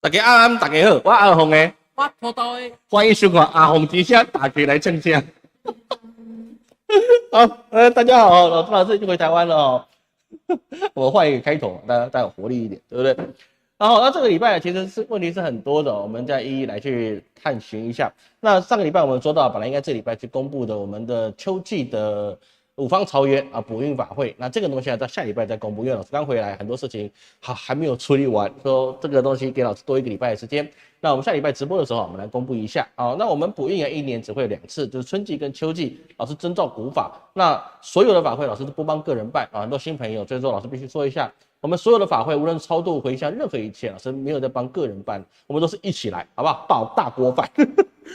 大家安，大家好，我阿宏诶，我土豆的，欢迎收看阿宏之声，大家来蹭声。好，大家好，老师已经回台湾了哦。我换一个开头，大家有活力一点，对不对？然后，那这个礼拜其实是问题是很多的，我们再一一来去探寻一下。那上个礼拜我们说到，本来应该这礼拜去公布的我们的秋季的五方草原啊补运法会，那这个东西在下礼拜再公布，因为老师刚回来，很多事情还没有处理完，说这个东西给老师多一个礼拜的时间。那我们下礼拜直播的时候，我们来公布一下啊。那我们补运啊，一年只会有2次，就是春季跟秋季，老师遵照古法。那所有的法会，老师都不帮个人办啊。很多新朋友，所以说老师必须说一下，我们所有的法会，无论超度、回向，任何一切，老师没有在帮个人办，我们都是一起来，好不好？倒大锅饭，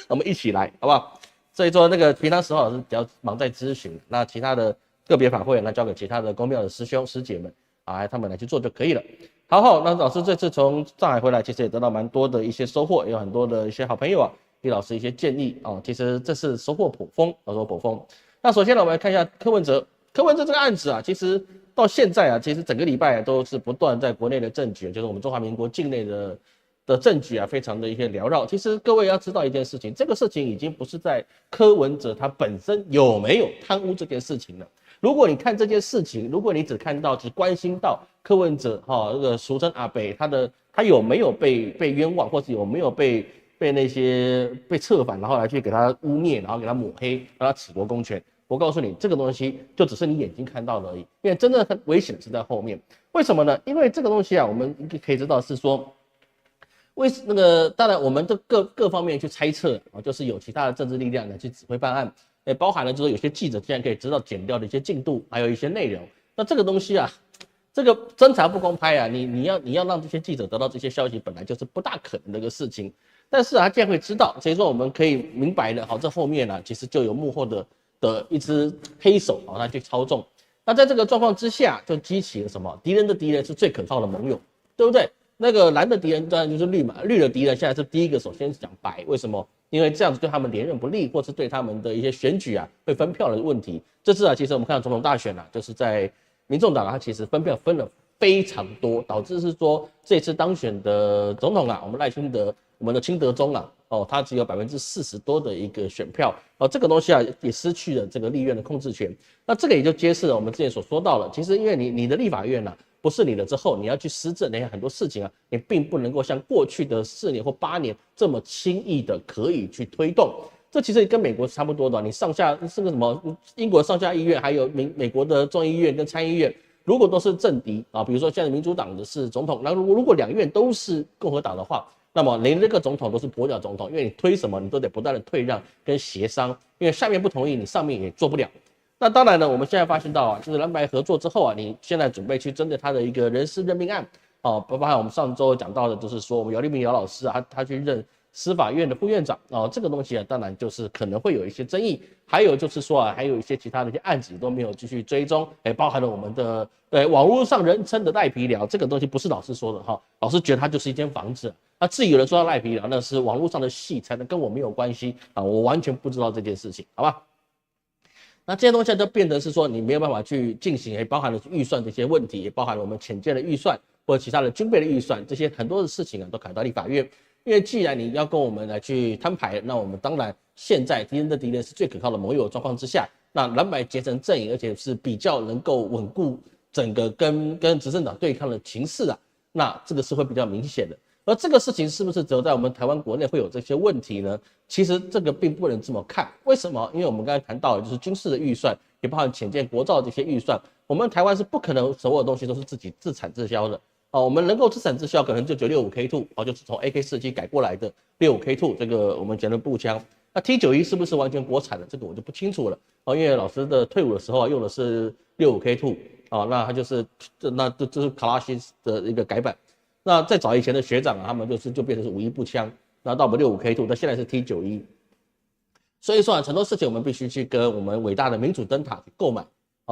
我们一起来，好不好？所以说那个平常时候老师比较忙在咨询，那其他的个别法会，那交给其他的公庙的师兄师姐们啊，他们来去做就可以了。好，那老师这次从上海回来，其实也得到蛮多的一些收获，也有很多的一些好朋友啊，给老师一些建议啊。其实这是收获颇丰，颇丰。那首先呢，我们来看一下柯文哲这个案子啊，其实到现在啊，其实整个礼拜啊都是不断在国内的政局，就是我们中华民国境内的政局啊，非常的一些缭绕。其实各位要知道一件事情，这个事情已经不是在柯文哲他本身有没有贪污这件事情了。如果你看这件事情，如果你只关心到柯文哲那个俗称阿北，他有没有被冤枉，或是有没有被那些被策反，然后来去给他污蔑，然后给他抹黑，让他褫夺公权。我告诉你，这个东西就只是你眼睛看到的而已，因为真正很危险的是在后面。为什么呢？因为这个东西啊，我们可以知道是说，当然我们的各方面去猜测啊，就是有其他的政治力量来去指挥办案。包含了就是有些记者竟然可以知道检调的一些进度，还有一些内容。那这个东西啊，这个侦查不公开啊，你要让这些记者得到这些消息，本来就是不大可能的一个事情。但是他竟然会知道，所以说我们可以明白了，好，这后面啊，其实就有幕后的一只黑手啊，他去操纵。那在这个状况之下，就激起了什么？敌人的敌人是最可靠的盟友，对不对？那个蓝的敌人当然就是绿嘛，绿的敌人现在是第一个首先讲白，为什么？因为这样子对他们连任不利，或是对他们的一些选举啊会分票的问题。这次啊，其实我们看到总统大选啊，就是在民众党啊，他其实分票分了非常多，导致是说这次当选的总统啊，我们赖清德，我们的清德宗啊，他只有40%多的一个选票，这个东西啊也失去了这个立院的控制权。那这个也就揭示了我们之前所说到了，其实因为你的立法院啊不是你了之后，你要去施政，那些很多事情啊，你并不能够像过去的4年或8年这么轻易的可以去推动。这其实跟美国是差不多的，你上下是个什么英国上下议院，还有美国的众议院跟参议院，如果都是政敌啊，比如说现在民主党的是总统，那如果2院都是共和党的话，那么连这个总统都是跛脚总统，因为你推什么你都得不断的退让跟协商，因为下面不同意，你上面也做不了。那当然呢，我们现在发现到啊，就是蓝白合作之后啊，你现在准备去针对他的一个人事任命案，包含我们上周讲到的，就是说我们姚立明姚老师啊，他去任司法院的副院长这个东西啊，当然就是可能会有一些争议，还有就是说啊，还有一些其他的一些案子都没有继续追踪，包含了我们的网络上人称的赖皮寮，这个东西不是老师说的哈，老师觉得它就是一间房子。那至于有人说到赖皮寮，那是网络上的戏，才能跟我没有关系啊，我完全不知道这件事情，好吧？那这些东西就变得是说你没有办法去进行，也包含了预算这些问题，也包含了我们潜舰的预算或者其他的军备的预算，这些很多的事情啊都考到立法院。因为既然你要跟我们来去摊牌，那我们当然现在敌人的敌人是最可靠的盟友的状况之下，那蓝白结成阵营，而且是比较能够稳固整个跟执政党对抗的情势啊，那这个是会比较明显的。而这个事情是不是只有在我们台湾国内会有这些问题呢？其实这个并不能这么看。为什么？因为我们刚才谈到的就是军事的预算，也包含潜舰国造这些预算，我们台湾是不可能所有东西都是自己自产自销的。我们能够自产自销，可能就只有 65K2，就是从 AK47改过来的 65K2，这个我们讲的步枪。那 T91是不是完全国产的？这个我就不清楚了。因为老师的退伍的时候用的是65K2，那它就是这是卡拉西的一个改版。那再早以前的学长啊，他们就变成是51步枪，然后到我们65K2，那现在是 T91。所以说很多事情我们必须去跟我们伟大的民主灯塔去购买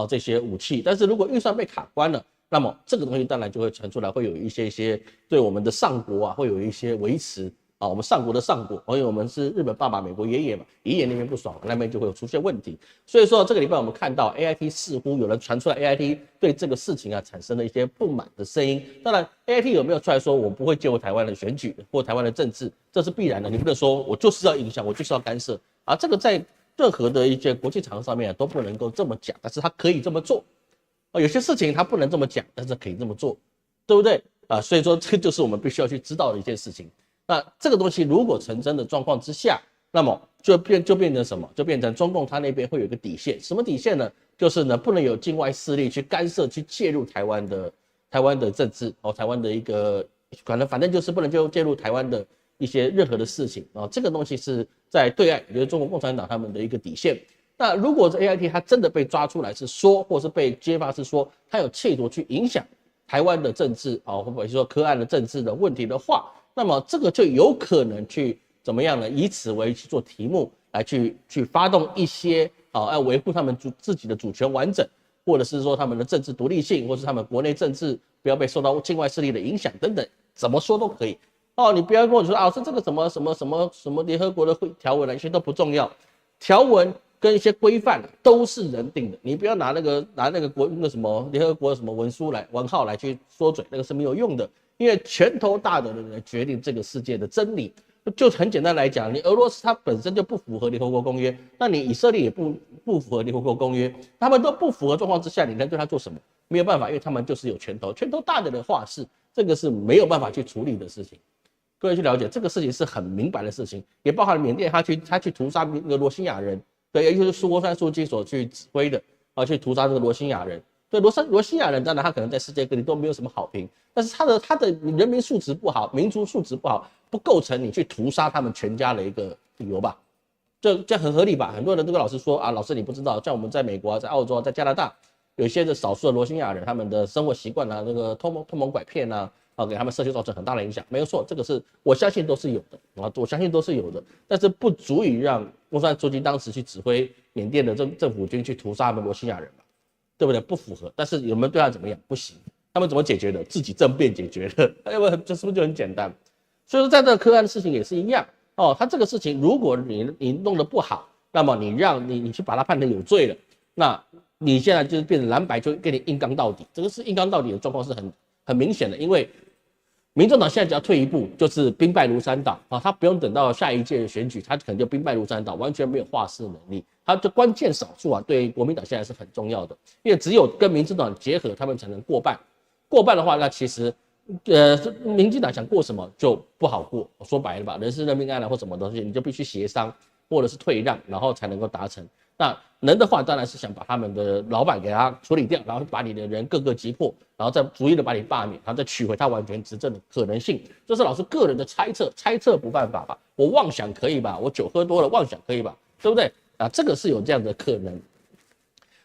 这些武器。但是如果预算被卡关了，那么这个东西当然就会传出来，会有一些对我们的上国啊，会有一些维持啊，我们上国的上国，因为我们是日本爸爸、美国爷爷嘛，爷爷那边不爽，那边就会有出现问题。所以说这个礼拜我们看到 AIT 似乎有人传出来 AIT 对这个事情啊产生了一些不满的声音。当然 AIT 有没有出来说我不会介入台湾的选举或台湾的政治，这是必然的，你不能说我就是要影响，我就是要干涉啊，这个在任何的一些国际场合上面都不能够这么讲，但是他可以这么做。有些事情他不能这么讲，但是可以这么做，对不对啊？所以说这就是我们必须要去知道的一件事情。那这个东西如果成真的状况之下，那么就变成什么？就变成中共他那边会有一个底线，什么底线呢？就是呢不能有境外势力去干涉、去介入台湾的政治哦，台湾的一个反正就是不能就介入台湾的一些任何的事情啊。这个东西是在对岸，也就是中国共产党他们的一个底线。那如果是 AIT 他真的被抓出来是说，或是被揭发是说他有企图去影响台湾的政治啊，或者说柯案的政治的问题的话，那么这个就有可能去怎么样呢？以此为去做题目来去发动一些要维护他们自己的主权完整，或者是说他们的政治独立性，或是他们国内政治不要被受到境外势力的影响等等，怎么说都可以哦。你不要跟我说啊，是这个什么联合国的条文一些都不重要，条文跟一些规范都是人定的，你不要拿那个什么联合国的什么文号来去说嘴，那个是没有用的。因为拳头大的人来决定这个世界的真理，就很简单来讲，你俄罗斯它本身就不符合联合国公约，那你以色列也不符合联合国公约，他们都不符合状况之下，你能对他做什么？没有办法，因为他们就是有拳头大的人话事，这个是没有办法去处理的事情。各位去了解这个事情是很明白的事情，也包含缅甸他去屠杀那个罗兴亚人，对，也就是苏国山书记所去指挥的去屠杀这个罗兴亚人。对罗兴亚人，当然他可能在世界各地都没有什么好评，但是他的人民素质不好，民族素质不好，不构成你去屠杀他们全家的一个理由吧？这样很合理吧？很多人都跟老师说啊，老师你不知道，像我们在美国、在澳洲、在加拿大，有一些的少数的罗兴亚人，他们的生活习惯啊，那个偷蒙拐骗啊，给他们社区造成很大的影响，没有错，这个是我相信都是有的啊，我相信都是有的，但是不足以让翁山书记当时去指挥缅甸的政府军去屠杀他们罗兴亚人吧？对不对？不符合，但是有没有对他怎么样？不行，他们怎么解决的？自己政变解决的，这是不是就很简单？所以说，在这个柯案的事情也是一样哦。他这个事情，如果你弄得不好，那么你去把他判成有罪了，那你现在就是变成蓝白就给你硬刚到底，这个是硬刚到底的状况是很明显的，因为民众党现在只要退一步，就是兵败如山倒啊，他不用等到下一届的选举，他可能就兵败如山倒，完全没有话事能力。他的关键少数啊，对国民党现在是很重要的，因为只有跟民进党结合，他们才能过半。过半的话，那其实，民进党想过什么就不好过。说白了吧，人事任命案啊或什么东西，你就必须协商或者是退让，然后才能够达成。那能的话，当然是想把他们的老板给他处理掉，然后把你的人各个击破，然后再逐一的把你罢免，然后再取回他完全执政的可能性。这是老师个人的猜测，猜测不犯法吧？我妄想可以吧？我酒喝多了，妄想可以吧？对不对？啊，这个是有这样的可能，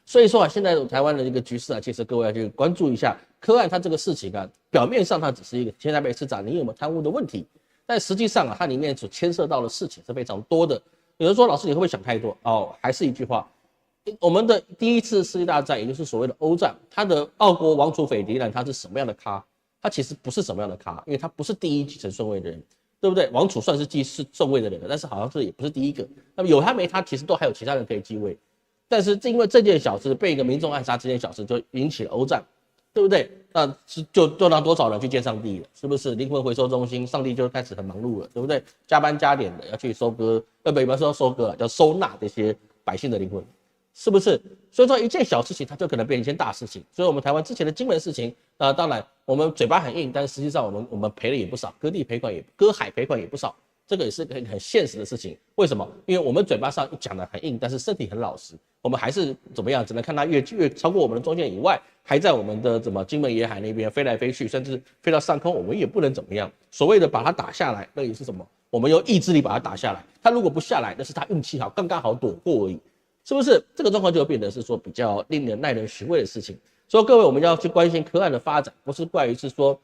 所以说啊，现在台湾的一个局势啊，其实各位要去关注一下柯案它这个事情啊，表面上它只是一个前台北市长你有没有贪污的问题，但实际上啊，它里面所牵涉到的事情是非常多的。有人说老师你会不会想太多？哦，还是一句话，我们的第一次世界大战，也就是所谓的欧战，它的奥国王储斐迪南他是什么样的咖？他其实不是什么样的咖，因为他不是第一继承顺位的人。对不对？王储算是继顺位的人了，但是好像是也不是第一个。那么有他没他，其实都还有其他人可以继位。但是因为这件小事被一个民众暗杀，这件小事就引起了欧战，对不对？那就让多少人去见上帝了，是不是？灵魂回收中心，上帝就开始很忙碌了，对不对？加班加点的要去收割，不要说收割，叫收纳这些百姓的灵魂。是不是？所以说一件小事情，它就可能变成一件大事情。所以我们台湾之前的金门事情，当然我们嘴巴很硬，但是实际上我们赔了也不少，割海赔款也不少，这个也是很现实的事情。为什么？因为我们嘴巴上讲的很硬，但是身体很老实，我们还是怎么样？只能看它越超过我们的中线以外，还在我们的金门沿海那边飞来飞去，甚至飞到上空，我们也不能怎么样。所谓的把它打下来，那也是什么？我们用意志力把它打下来。它如果不下来，那是他运气好，刚刚好躲过而已。是不是这个状况就变得是说比较令人耐人寻味的事情？所以各位我们要去关心柯案的发展，不是关于是说，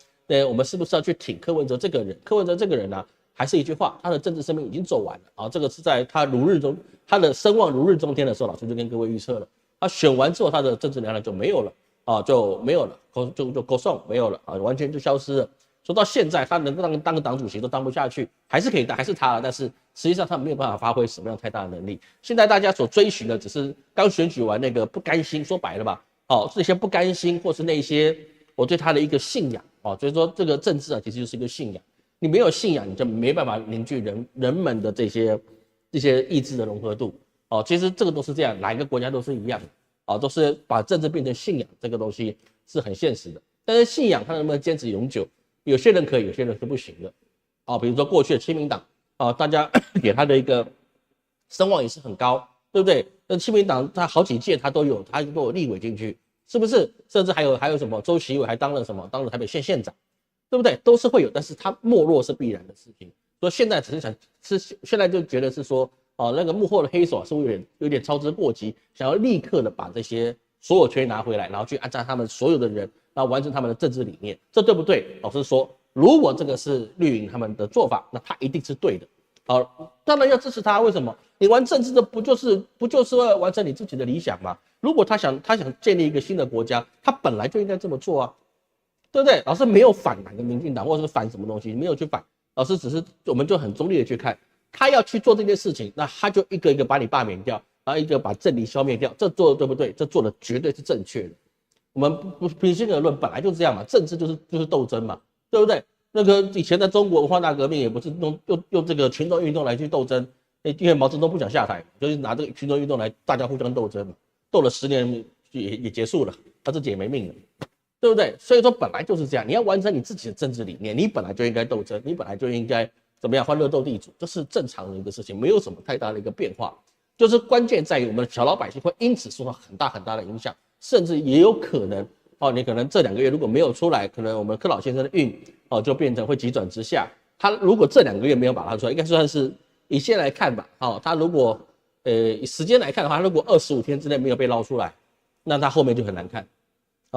我们是不是要去挺柯文哲这个人？柯文哲这个人呢，还是一句话，他的政治生命已经走完了啊。这个是在他的声望如日中天的时候，老师就跟各位预测了。他选完之后，他的政治能量就没有了啊，就没有了，就歌颂没有了啊，完全就消失了。说到现在他能够当个党主席都当不下去，还是可以当，还是他了，但是实际上他没有办法发挥什么样太大的能力。现在大家所追寻的只是刚选举完那个不甘心，说白了吧，这些不甘心或是那些我对他的一个信仰所以说这个政治啊，其实就是一个信仰。你没有信仰，你就没办法凝聚人们的这些意志的融合度其实这个都是这样，哪一个国家都是一样的都是把政治变成信仰，这个东西是很现实的。但是信仰它能不能坚持永久？有些人可以，有些人是不行的比如说过去的亲民党大家给他的一个声望也是很高，对不对？那亲民党他好几届他都有立委进去，是不是？甚至还有什么周习伟还当了台北县县长，对不对？都是会有，但是他没落是必然的事情。所以现在只是现在就觉得是说那个幕后的黑手是有点操之过急，想要立刻的把这些所有权拿回来，然后去按照他们所有的人，然后完成他们的政治理念，这对不对？老实说，如果这个是绿营他们的做法，那他一定是对的。当然要支持他。为什么？你玩政治的不就是为了完成你自己的理想吗？如果他想建立一个新的国家，他本来就应该这么做啊，对不对？老师没有反哪个民进党或者是反什么东西，没有去反。老师只是我们就很中立的去看，他要去做这件事情，那他就一个一个把你罢免掉，然后一个把政敌消灭掉，这做的对不对？这做的绝对是正确的。我们不平心而论，本来就是这样嘛，政治就是斗争嘛，对不对？那个以前的中国文化大革命也不是用这个群众运动来去斗争，因为毛泽东不想下台，就是拿这个群众运动来大家互相斗争嘛，斗了10年也结束了，他自己也没命了，对不对？所以说本来就是这样，你要完成你自己的政治理念，你本来就应该斗争，你本来就应该怎么样欢乐斗地主，这是正常的一个事情，没有什么太大的一个变化。就是关键在于我们的小老百姓会因此受到很大的影响，甚至也有可能你可能这2个月如果没有出来，可能我们柯老先生的运就变成会急转直下。他如果这2个月没有把它出来，应该算是以现在来看吧他如果以时间来看的话，如果25天之内没有被捞出来，那他后面就很难看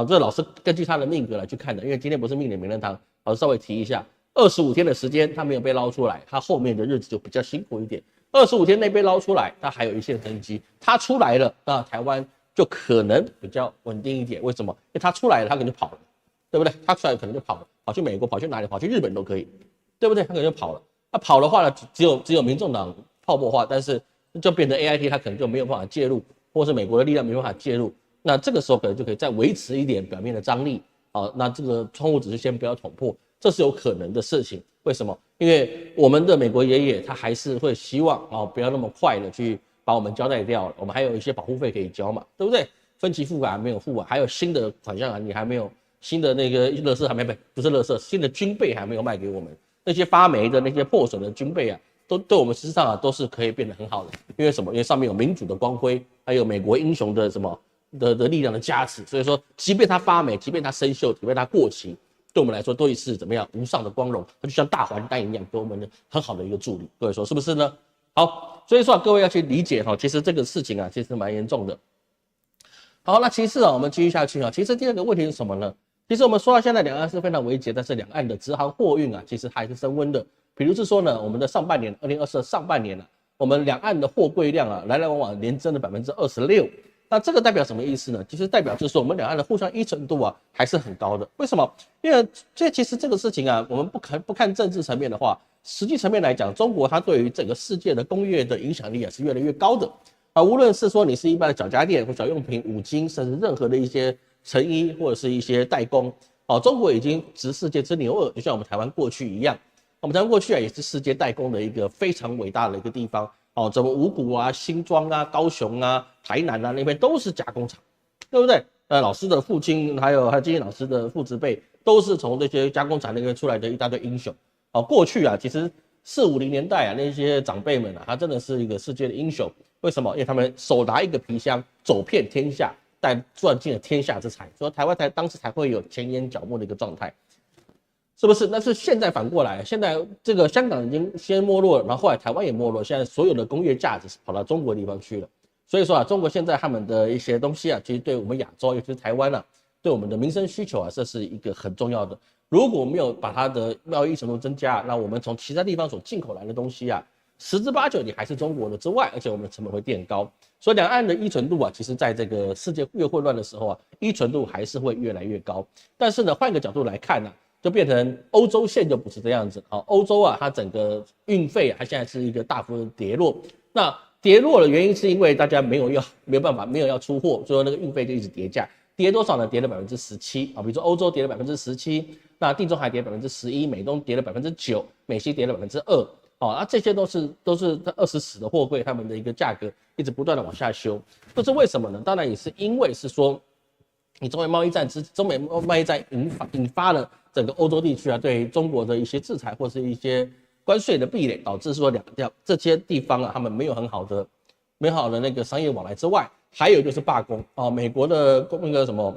这老师根据他的命格来去看的，因为今天不是命理名人堂，老师稍微提一下，25天的时间他没有被捞出来，他后面的日子就比较辛苦一点。25天内被捞出来，他还有一线生机，他出来了，那台湾就可能比较稳定一点。为什么？因为他出来了，他可能就跑了，对不对？他出来可能就跑了，跑去美国，跑去哪里？跑去日本都可以，对不对？他可能就跑了。他跑的话呢，只有民众党泡沫化，但是就变成 AIT， 他可能就没有办法介入，或是美国的力量没办法介入。那这个时候可能就可以再维持一点表面的张力那这个窗户纸先不要捅破，这是有可能的事情。为什么？因为我们的美国爷爷他还是会希望不要那么快的去把我们交代掉了，我们还有一些保护费可以交嘛，对不对？分期付款还没有付还有新的款项你还没有，新的那个垃圾还没不是垃圾，新的军备还没有卖给我们，那些发霉的那些破损的军备都对我们事实上都是可以变得很好的。因为什么？因为上面有民主的光辉，还有美国英雄的什么的力量的加持，所以说即便它发霉，即便它生锈，即便它过期，对我们来说都是怎么样无上的光荣，它就像大还丹一样，给我们很好的一个助力。各位说是不是呢？好，所以说各位要去理解其实这个事情其实蛮严重的。好，那其次我们继续下去其实第二个问题是什么呢？其实我们说到现在两岸是非常危急，但是两岸的直航货运其实还是升温的。比如是说呢，我们的上半年2024上半年我们两岸的货柜量来来往往连增了26%。那这个代表什么意思呢？其实代表就是说我们两岸的互相依存度还是很高的。为什么？因为其实这个事情我们不看政治层面的话，实际层面来讲，中国它对于整个世界的工业的影响力是越来越高的无论是说你是一般的小家电或小用品、五金，甚至任何的一些成衣或者是一些代工中国已经值世界之牛耳，就像我们台湾过去一样。我们台湾过去也是世界代工的一个非常伟大的一个地方怎么五股新庄高雄台南那边都是加工厂，对不对？老师的父亲还有金燕老师的父执辈都是从这些加工厂那边出来的一大堆英雄过去其实40、50年代那些长辈们他真的是一个世界的英雄。为什么？因为他们手拿一个皮箱走遍天下，但赚尽了天下之财，所以台湾当时才会有前沿角目的一个状态，是不是？但是现在反过来，现在这个香港已经先没落了，然后后来台湾也没落，现在所有的工业价值是跑到中国的地方去了。所以说中国现在他们的一些东西其实对我们亚洲，尤其是台湾对我们的民生需求这是一个很重要的。如果没有把它的贸易程度增加，那我们从其他地方所进口来的东西10之8九你还是中国的之外，而且我们的成本会垫高。所以两岸的依存度其实在这个世界越混乱的时候依存度还是会越来越高。但是呢，换个角度来看就变成欧洲线就不是这样子。好，欧洲啊，它整个运费啊，它现在是一个大幅的跌落。那跌落的原因是因为大家没有办法，没有要出货，所以那个运费就一直跌价。跌多少呢？跌了17%啊，比如说欧洲跌了17%，那地中海跌11%，美东跌了9%，美西跌了2%。哦，那这些都是20死的货柜，他们的一个价格一直不断的往下修，这是为什么呢？当然也是因为是说，你中美贸易战引发了整个欧洲地区啊对中国的一些制裁或是一些关税的壁垒，导致说这些地方啊他们没有很好的那个商业往来之外，还有就是罢工啊，美国的那个什么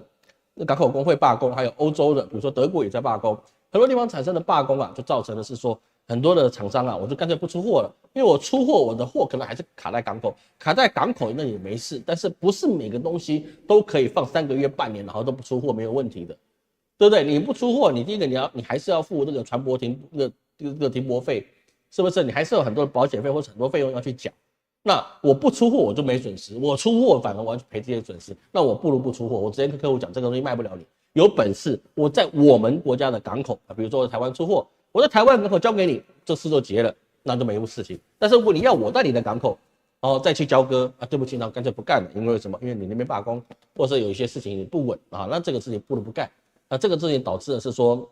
港口工会罢工，还有欧洲的，比如说德国也在罢工，很多地方产生的罢工啊，就造成的是说很多的厂商啊，我就干脆不出货了，因为我出货我的货可能还是卡在港口那也没事，但是不是每个东西都可以放3个月半年然后都不出货没有问题的，对不对？你不出货，你第一个你还是要付这个船舶停泊费，是不是？你还是有很多的保险费或者很多费用要去缴。那我不出货我就没损失，我出货反而我要去赔这些损失，那我不如不出货，我直接跟客户讲这个东西卖不了你，有本事我在我们国家的港口啊，比如说台湾出货，我在台湾港口交给你，这事就结了，那就没有事情。但是如果你要我在你的港口，再去交割啊，对不起，那干脆不干了，因为什么？因为你那边罢工，或者是有一些事情你不稳啊，那这个事情不得不干，那这个事情导致的是说，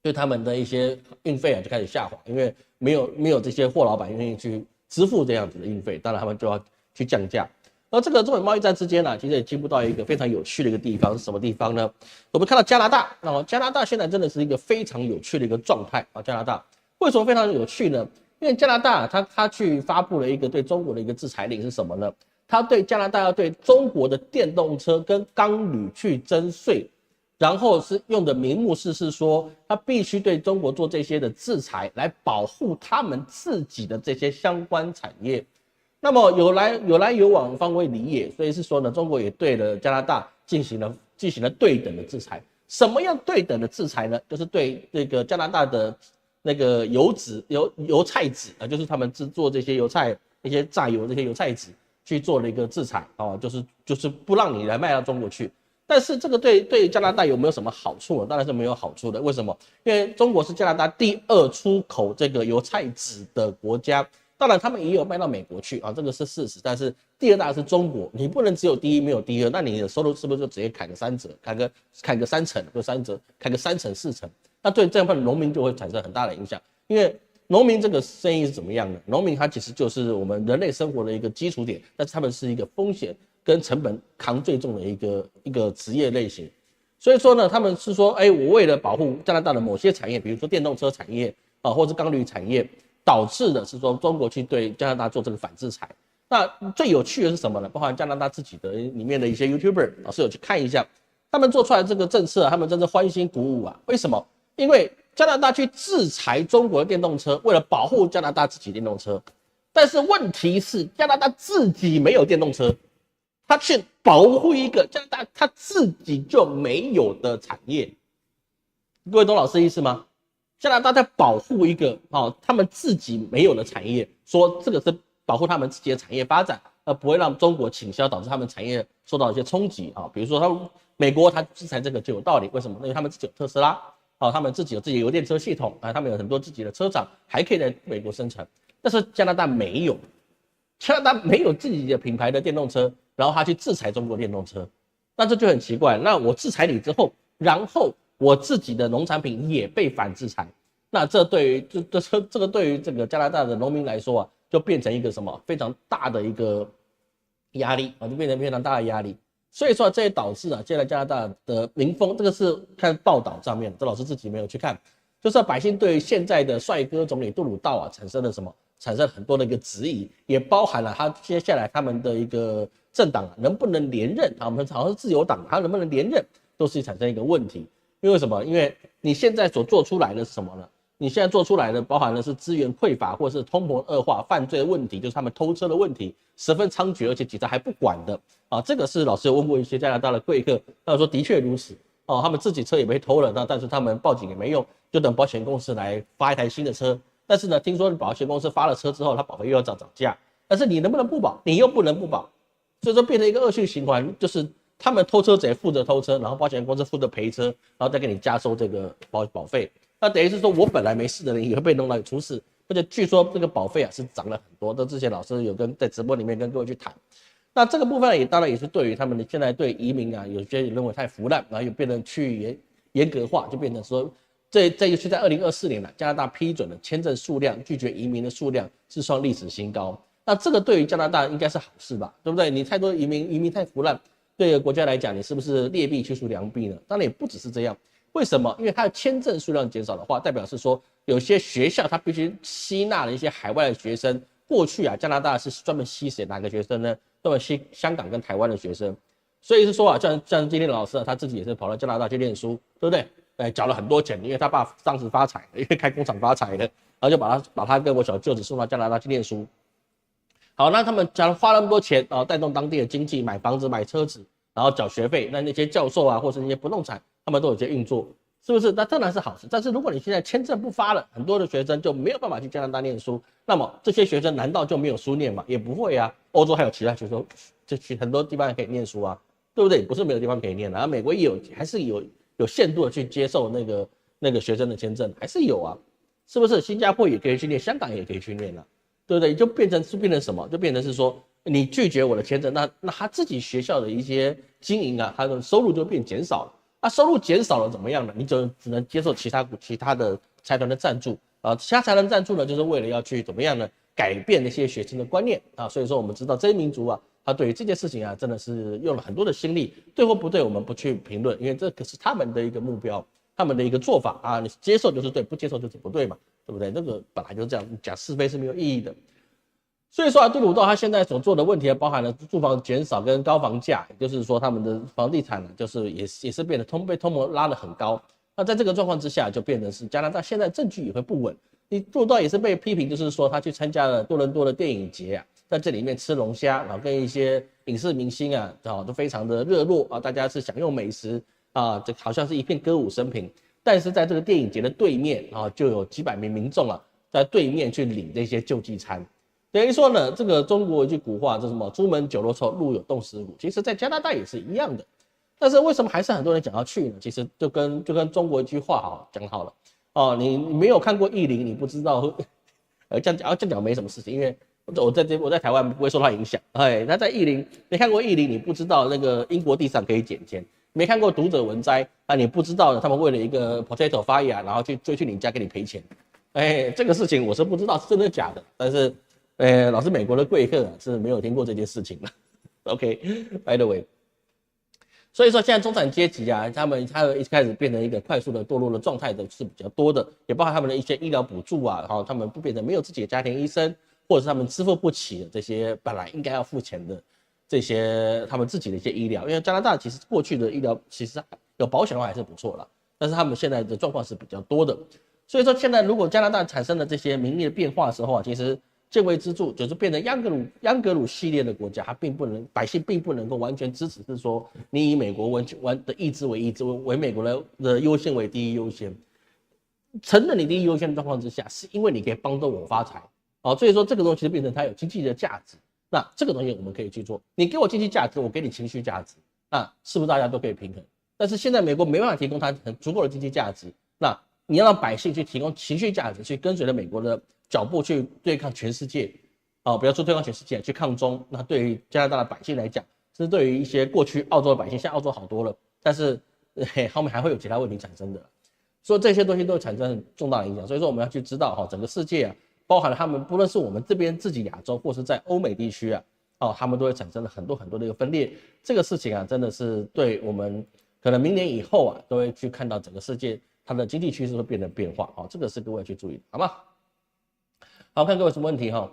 对他们的一些运费啊就开始下滑，因为没有这些货老板愿意去支付这样子的运费，当然他们就要去降价。而这个中美贸易战之间呢，其实也进入到一个非常有趣的一个地方，是什么地方呢？我们看到加拿大，加拿大现在真的是一个非常有趣的一个状态啊。加拿大为什么非常有趣呢？因为加拿大他去发布了一个对中国的一个制裁令是什么呢？他对加拿大要对中国的电动车跟钢铝去征税。然后是用的名目是说，他必须对中国做这些的制裁，来保护他们自己的这些相关产业。那么有来有往，方为理也，所以是说呢，中国也对了加拿大进行了对等的制裁。什么样对等的制裁呢？就是对这个加拿大的那个油菜籽啊，就是他们制作这些油菜、一些榨油这些油菜籽去做了一个制裁啊，就是不让你来卖到中国去。但是这个对加拿大有没有什么好处呢？当然是没有好处的。为什么？因为中国是加拿大第2出口这个油菜籽的国家，当然他们也有卖到美国去啊，这个是事实。但是第2大是中国，你不能只有第1没有第2，那你的收入是不是就直接砍个3折，砍个3成，就3折，砍个3成4成？那对这样的农民就会产生很大的影响，因为农民这个生意是怎么样的？农民他其实就是我们人类生活的一个基础点，但是他们是一个风险跟成本扛最重的一个职业类型，所以说呢，他们是说，我为了保护加拿大的某些产业，比如说电动车产业啊，或者钢铝产业，导致的是说中国去对加拿大做这个反制裁。那最有趣的是什么呢？包含加拿大自己的里面的一些 YouTuber 老师有去看一下，他们做出来这个政策，他们真是欢欣鼓舞啊！为什么？因为加拿大去制裁中国的电动车，为了保护加拿大自己电动车，但是问题是加拿大自己没有电动车。他去保护一个加拿大他自己就没有的产业，各位懂老师意思吗？加拿大在保护一个他们自己没有的产业，说这个是保护他们自己的产业发展，而不会让中国倾销，导致他们产业受到一些冲击啊。比如说美国他制裁这个就有道理，为什么？因为他们自己有特斯拉，他们自己有自己的油电车系统啊，他们有很多自己的车厂，还可以在美国生产，但是加拿大没有，加拿大没有自己的品牌的电动车。然后他去制裁中国电动车，那这就很奇怪。那我制裁你之后，然后我自己的农产品也被反制裁，那这对于这个对于这个加拿大的农民来说啊，就变成一个什么非常大的一个压力啊，就变成非常大的压力。所以说这也导致啊，现在加拿大的民风，这个是看报道上面，这老师自己没有去看，就是百姓对现在的帅哥总理杜鲁道啊产生了什么？产生很多的一个质疑，也包含了他接下来他们的一个政党能不能连任，我们好像是自由党，他能不能连任，都是产生一个问题。因为什么？因为你现在所做出来的是什么呢？你现在做出来的包含的是资源匮乏，或是通膨恶化、犯罪的问题，就是他们偷车的问题，十分猖獗，而且警察还不管的啊。这个是老师有问过一些加拿大的贵客，他说的确如此哦，他们自己车也被偷了，但是他们报警也没用，就等保险公司来发一台新的车。但是呢，听说保险公司发了车之后，它保费又要涨价，但是你能不能不保？你又不能不保，所以说变成一个恶性循环，就是他们偷车贼负责偷车，然后保险公司负责赔车，然后再给你加收这个保费。那等于是说我本来没事的人也会被弄到出事，而且据说这个保费啊是涨了很多。这之前老师有在直播里面跟各位去谈。那这个部分也当然也是对于他们的现在对移民啊，有些认为太腐烂，然后又变成去严格化，就变成说这一次在2024年了，加拿大批准的签证数量、拒绝移民的数量是创历史新高。那这个对于加拿大应该是好事吧，对不对？你太多移民太腐烂，对于国家来讲，你是不是劣币驱逐良币呢？当然也不只是这样。为什么？因为它的签证数量减少的话，代表是说有些学校它必须吸纳了一些海外的学生。过去啊，加拿大是专门吸谁哪个学生呢？专门吸香港跟台湾的学生。所以是说啊，像今天老师啊，他自己也是跑到加拿大去念书，对不对？缴了很多钱，因为他爸当时发财了，因为开工厂发财了，然后就把他跟我小舅子送到加拿大去念书。好，那他们假如花那么多钱啊，带动当地的经济，买房子、买车子，然后缴学费，那些教授啊，或是那些不动产，他们都有些运作。是不是？那当然是好事。但是如果你现在签证不发了，很多的学生就没有办法去加拿大念书，那么这些学生难道就没有书念吗？也不会啊。欧洲还有其他学生，就很多地方可以念书啊，对不对？不是没有地方可以念的。然后美国也还是有限度的去接受那个学生的签证，还是有啊，是不是？新加坡也可以去念，香港也可以去念啊，对不对？就变成什么？就变成是说你拒绝我的签证，那他自己学校的一些经营啊，他的收入就变减少了。那收入减少了怎么样呢？你只能接受其他的财团的赞助啊，其他财团赞助呢，就是为了要去怎么样呢？改变那些学生的观念啊。所以说我们知道这些民族啊，他对于这件事情啊，真的是用了很多的心力，对或不对我们不去评论，因为这可是他们的一个目标，他们的一个做法啊，你接受就是对，不接受就是不对嘛，对不对？那个本来就是这样，讲是非是没有意义的。所以说啊，杜鲁道他现在所做的问题包含了住房减少跟高房价，也就是说他们的房地产呢，就是也是变得被通膨拉得很高。那在这个状况之下，就变成是加拿大现在政局也会不稳。你杜鲁道也是被批评，就是说他去参加了多伦多的电影节啊，在这里面吃龙虾，然后跟一些影视明星啊，都非常的热络啊，大家是享用美食啊，这好像是一片歌舞升平。但是在这个电影节的对面啊，就有几百名民众啊，在对面去领这些救济餐。等于说呢，这个中国一句古话，这什么出门酒肉臭，路有冻死骨。其实，在加拿大也是一样的。但是为什么还是很多人想要去呢？其实就跟中国一句话讲好了哦，你没有看过《意林》，你不知道。这样讲没什么事情，因为我在台湾不会受到影响。哎，他在《意林》没看过《意林》，你不知道那个英国地上可以捡钱。没看过《读者文摘》，那你不知道他们为了一个 potato 发芽，然后去你家给你赔钱。哎，这个事情我是不知道是真的假的，但是。老师，美国的贵客是没有听过这件事情的。OK，by the way， 所以说现在中产阶级啊，他们一开始变成一个快速的堕落的状态的是比较多的，也包含他们的一些医疗补助啊，然后他们不变成没有自己的家庭医生，或者是他们支付不起的这些本来应该要付钱的这些他们自己的一些医疗，因为加拿大其实过去的医疗其实有保险的话还是不错啦，但是他们现在的状况是比较多的，所以说现在如果加拿大产生了这些民意的变化的时候啊，其实。见微知著，就是变成央格鲁系列的国家，百姓并不能够完全支持，是说你以美国的意志为美国的优先为第一优先，承认你第一优先的状况之下，是因为你可以帮助我发财，所以说这个东西就变成它有经济的价值，那这个东西我们可以去做，你给我经济价值，我给你情绪价值，那是不是大家都可以平衡？但是现在美国没办法提供它很足够的经济价值，那你要让百姓去提供情绪价值，去跟随着美国的脚步去对抗全世界，不要说对抗全世界，去抗中。那对于加拿大的百姓来讲，这是对于一些过去澳洲的百姓，现在澳洲好多了，但是后面还会有其他问题产生的，所以这些东西都会产生很重大的影响。所以说我们要去知道整个世界啊，包含了他们不论是我们这边自己亚洲，或是在欧美地区啊，他们都会产生了很多的一个分裂。这个事情啊，真的是对我们可能明年以后啊，都会去看到整个世界它的经济趋势会变化，这个是各位去注意的，好吗？好，看各位有什么问题哈？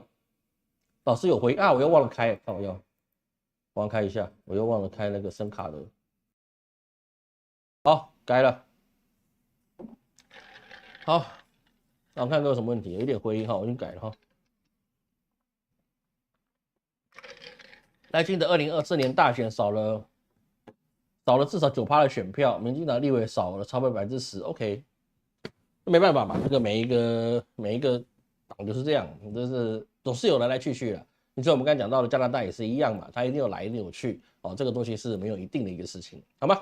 老师有回啊，我又忘了开，看我忘开一下，我又忘了开那个声卡的。好，改了。好，那我看各位有什么问题？有点回音哈，我已经改了哈。赖清德2024年大选少了至少9%的选票，民进党立委少了超过10%。OK， 没办法嘛，这个每一个党就是这样，就是总是有来去的。你说我们刚才讲到的加拿大也是一样嘛，它一定有来，一定有去哦，这个东西是没有一定的一个事情，好吗？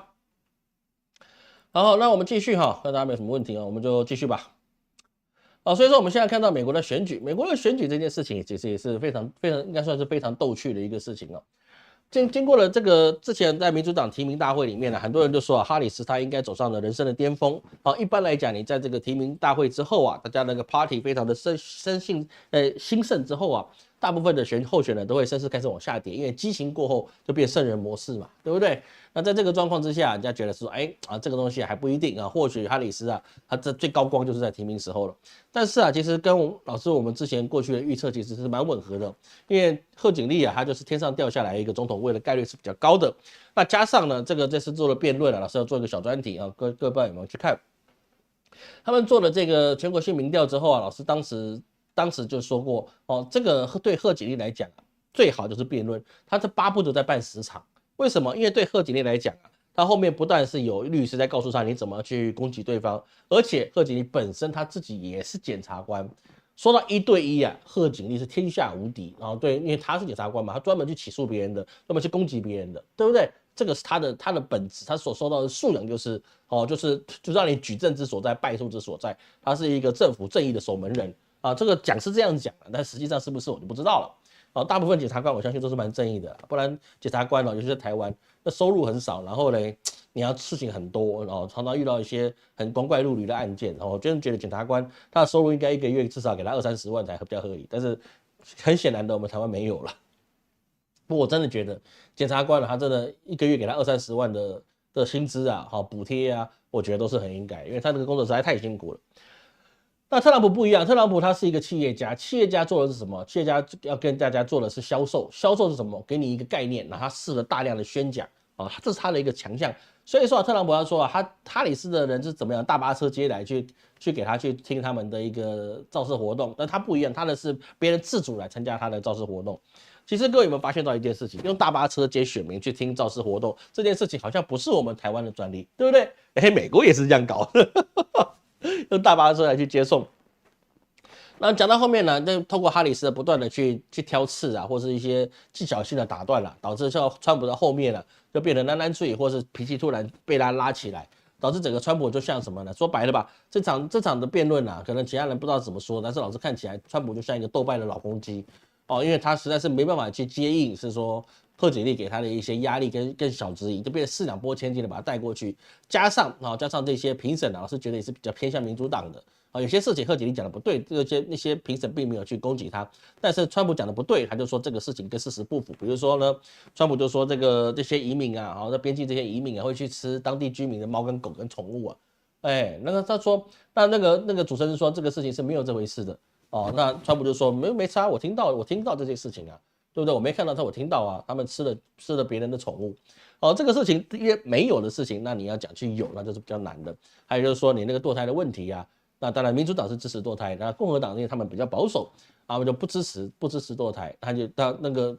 好，那我们继续哈，看大家没有什么问题啊，我们就继续吧。所以说我们现在看到美国的选举，美国的选举这件事情其实也是非常应该算是非常逗趣的一个事情哦。经过了这个之前在民主党提名大会里面呢，很多人就说哈里斯他应该走上了人生的巅峰。一般来讲，你在这个提名大会之后啊，大家那个 party 非常的兴盛之后啊，大部分的候选人都会声势开始往下跌，因为激情过后就变圣人模式嘛，对不对？那在这个状况之下，人家觉得说，这个东西还不一定啊，或许哈里斯啊，他这最高光就是在提名时候了。但是啊，其实跟我们之前过去的预测其实是蛮吻合的，因为贺锦丽啊，他就是天上掉下来一个总统位的概率是比较高的。那加上呢，这次做了辩论啊，老师要做一个小专题啊，各位不知道有没有去看？他们做了这个全国性民调之后啊，老师当时就说过哦，这个对贺锦丽来讲啊，最好就是辩论，他这巴不得再办10场。为什么？因为对贺锦丽来讲啊，他后面不但是有律师在告诉他你怎么去攻击对方，而且贺锦丽本身他自己也是检察官。说到1对1啊，贺锦丽是天下无敌。然后对，因为他是检察官嘛，他专门去起诉别人的，专门去攻击别人的，对不对？这个是他的本质，他所受到的素养就是就让你举证之所在，败诉之所在。他是一个政府正义的守门人啊。这个讲是这样讲的，但实际上是不是我就不知道了。大部分检察官我相信都是蛮正义的，不然检察官尤其是台湾，那收入很少，然后呢，你要事情很多，然后常常遇到一些很光怪陆离的案件，然后我真的觉得检察官他的收入应该1个月至少给他20-30万才比较合理，但是很显然的我们台湾没有了。不过我真的觉得检察官他真的1个月给他20-30万的薪资啊，补贴啊，我觉得都是很应该，因为他这个工作实在太辛苦了。那特朗普不一样，特朗普他是一个企业家，企业家做的是什么？企业家要跟大家做的是销售，销售是什么？给你一个概念，然后他试了大量的宣讲啊，这是他的一个强项。所以说特朗普他说啊，哈里斯的人是怎么样大巴车接来去给他去听他们的一个造势活动，但他不一样，他的是别人自主来参加他的造势活动。其实各位有没有发现到一件事情？用大巴车接选民去听造势活动这件事情，好像不是我们台湾的专利，对不对？美国也是这样搞的。用大巴车来去接送。那讲到后面呢，就透过哈里斯不断的去挑刺啊，或是一些技巧性的打断啦，导致像川普的后面呢，就变得喃脆，或是脾气突然被他拉起来，导致整个川普就像什么呢？说白了吧，这场的辩论啊，可能其他人不知道怎么说，但是老师看起来川普就像一个斗败的老公鸡因为他实在是没办法去接应，是说贺锦丽给他的一些压力跟小质疑，就变成4两拨千斤的把他带过去，加上这些评审老师觉得也是比较偏向民主党的有些事情贺锦丽讲的不对，那些评审并没有去攻击他，但是川普讲的不对，他就说这个事情跟事实不符。比如说呢，川普就说这些移民啊，在边境这些移民啊会去吃当地居民的猫跟狗跟宠物啊，那个他说那个主持人说这个事情是没有这回事的。那川普就说没差，我听到这件事情啊，对不对？我没看到他，我听到啊，他们吃了别人的宠物。这个事情因为没有的事情，那你要讲去有，那就是比较难的。还有就是说你那个堕胎的问题啊，那当然民主党是支持堕胎，那共和党因为他们比较保守，他们就不支持堕胎。他那个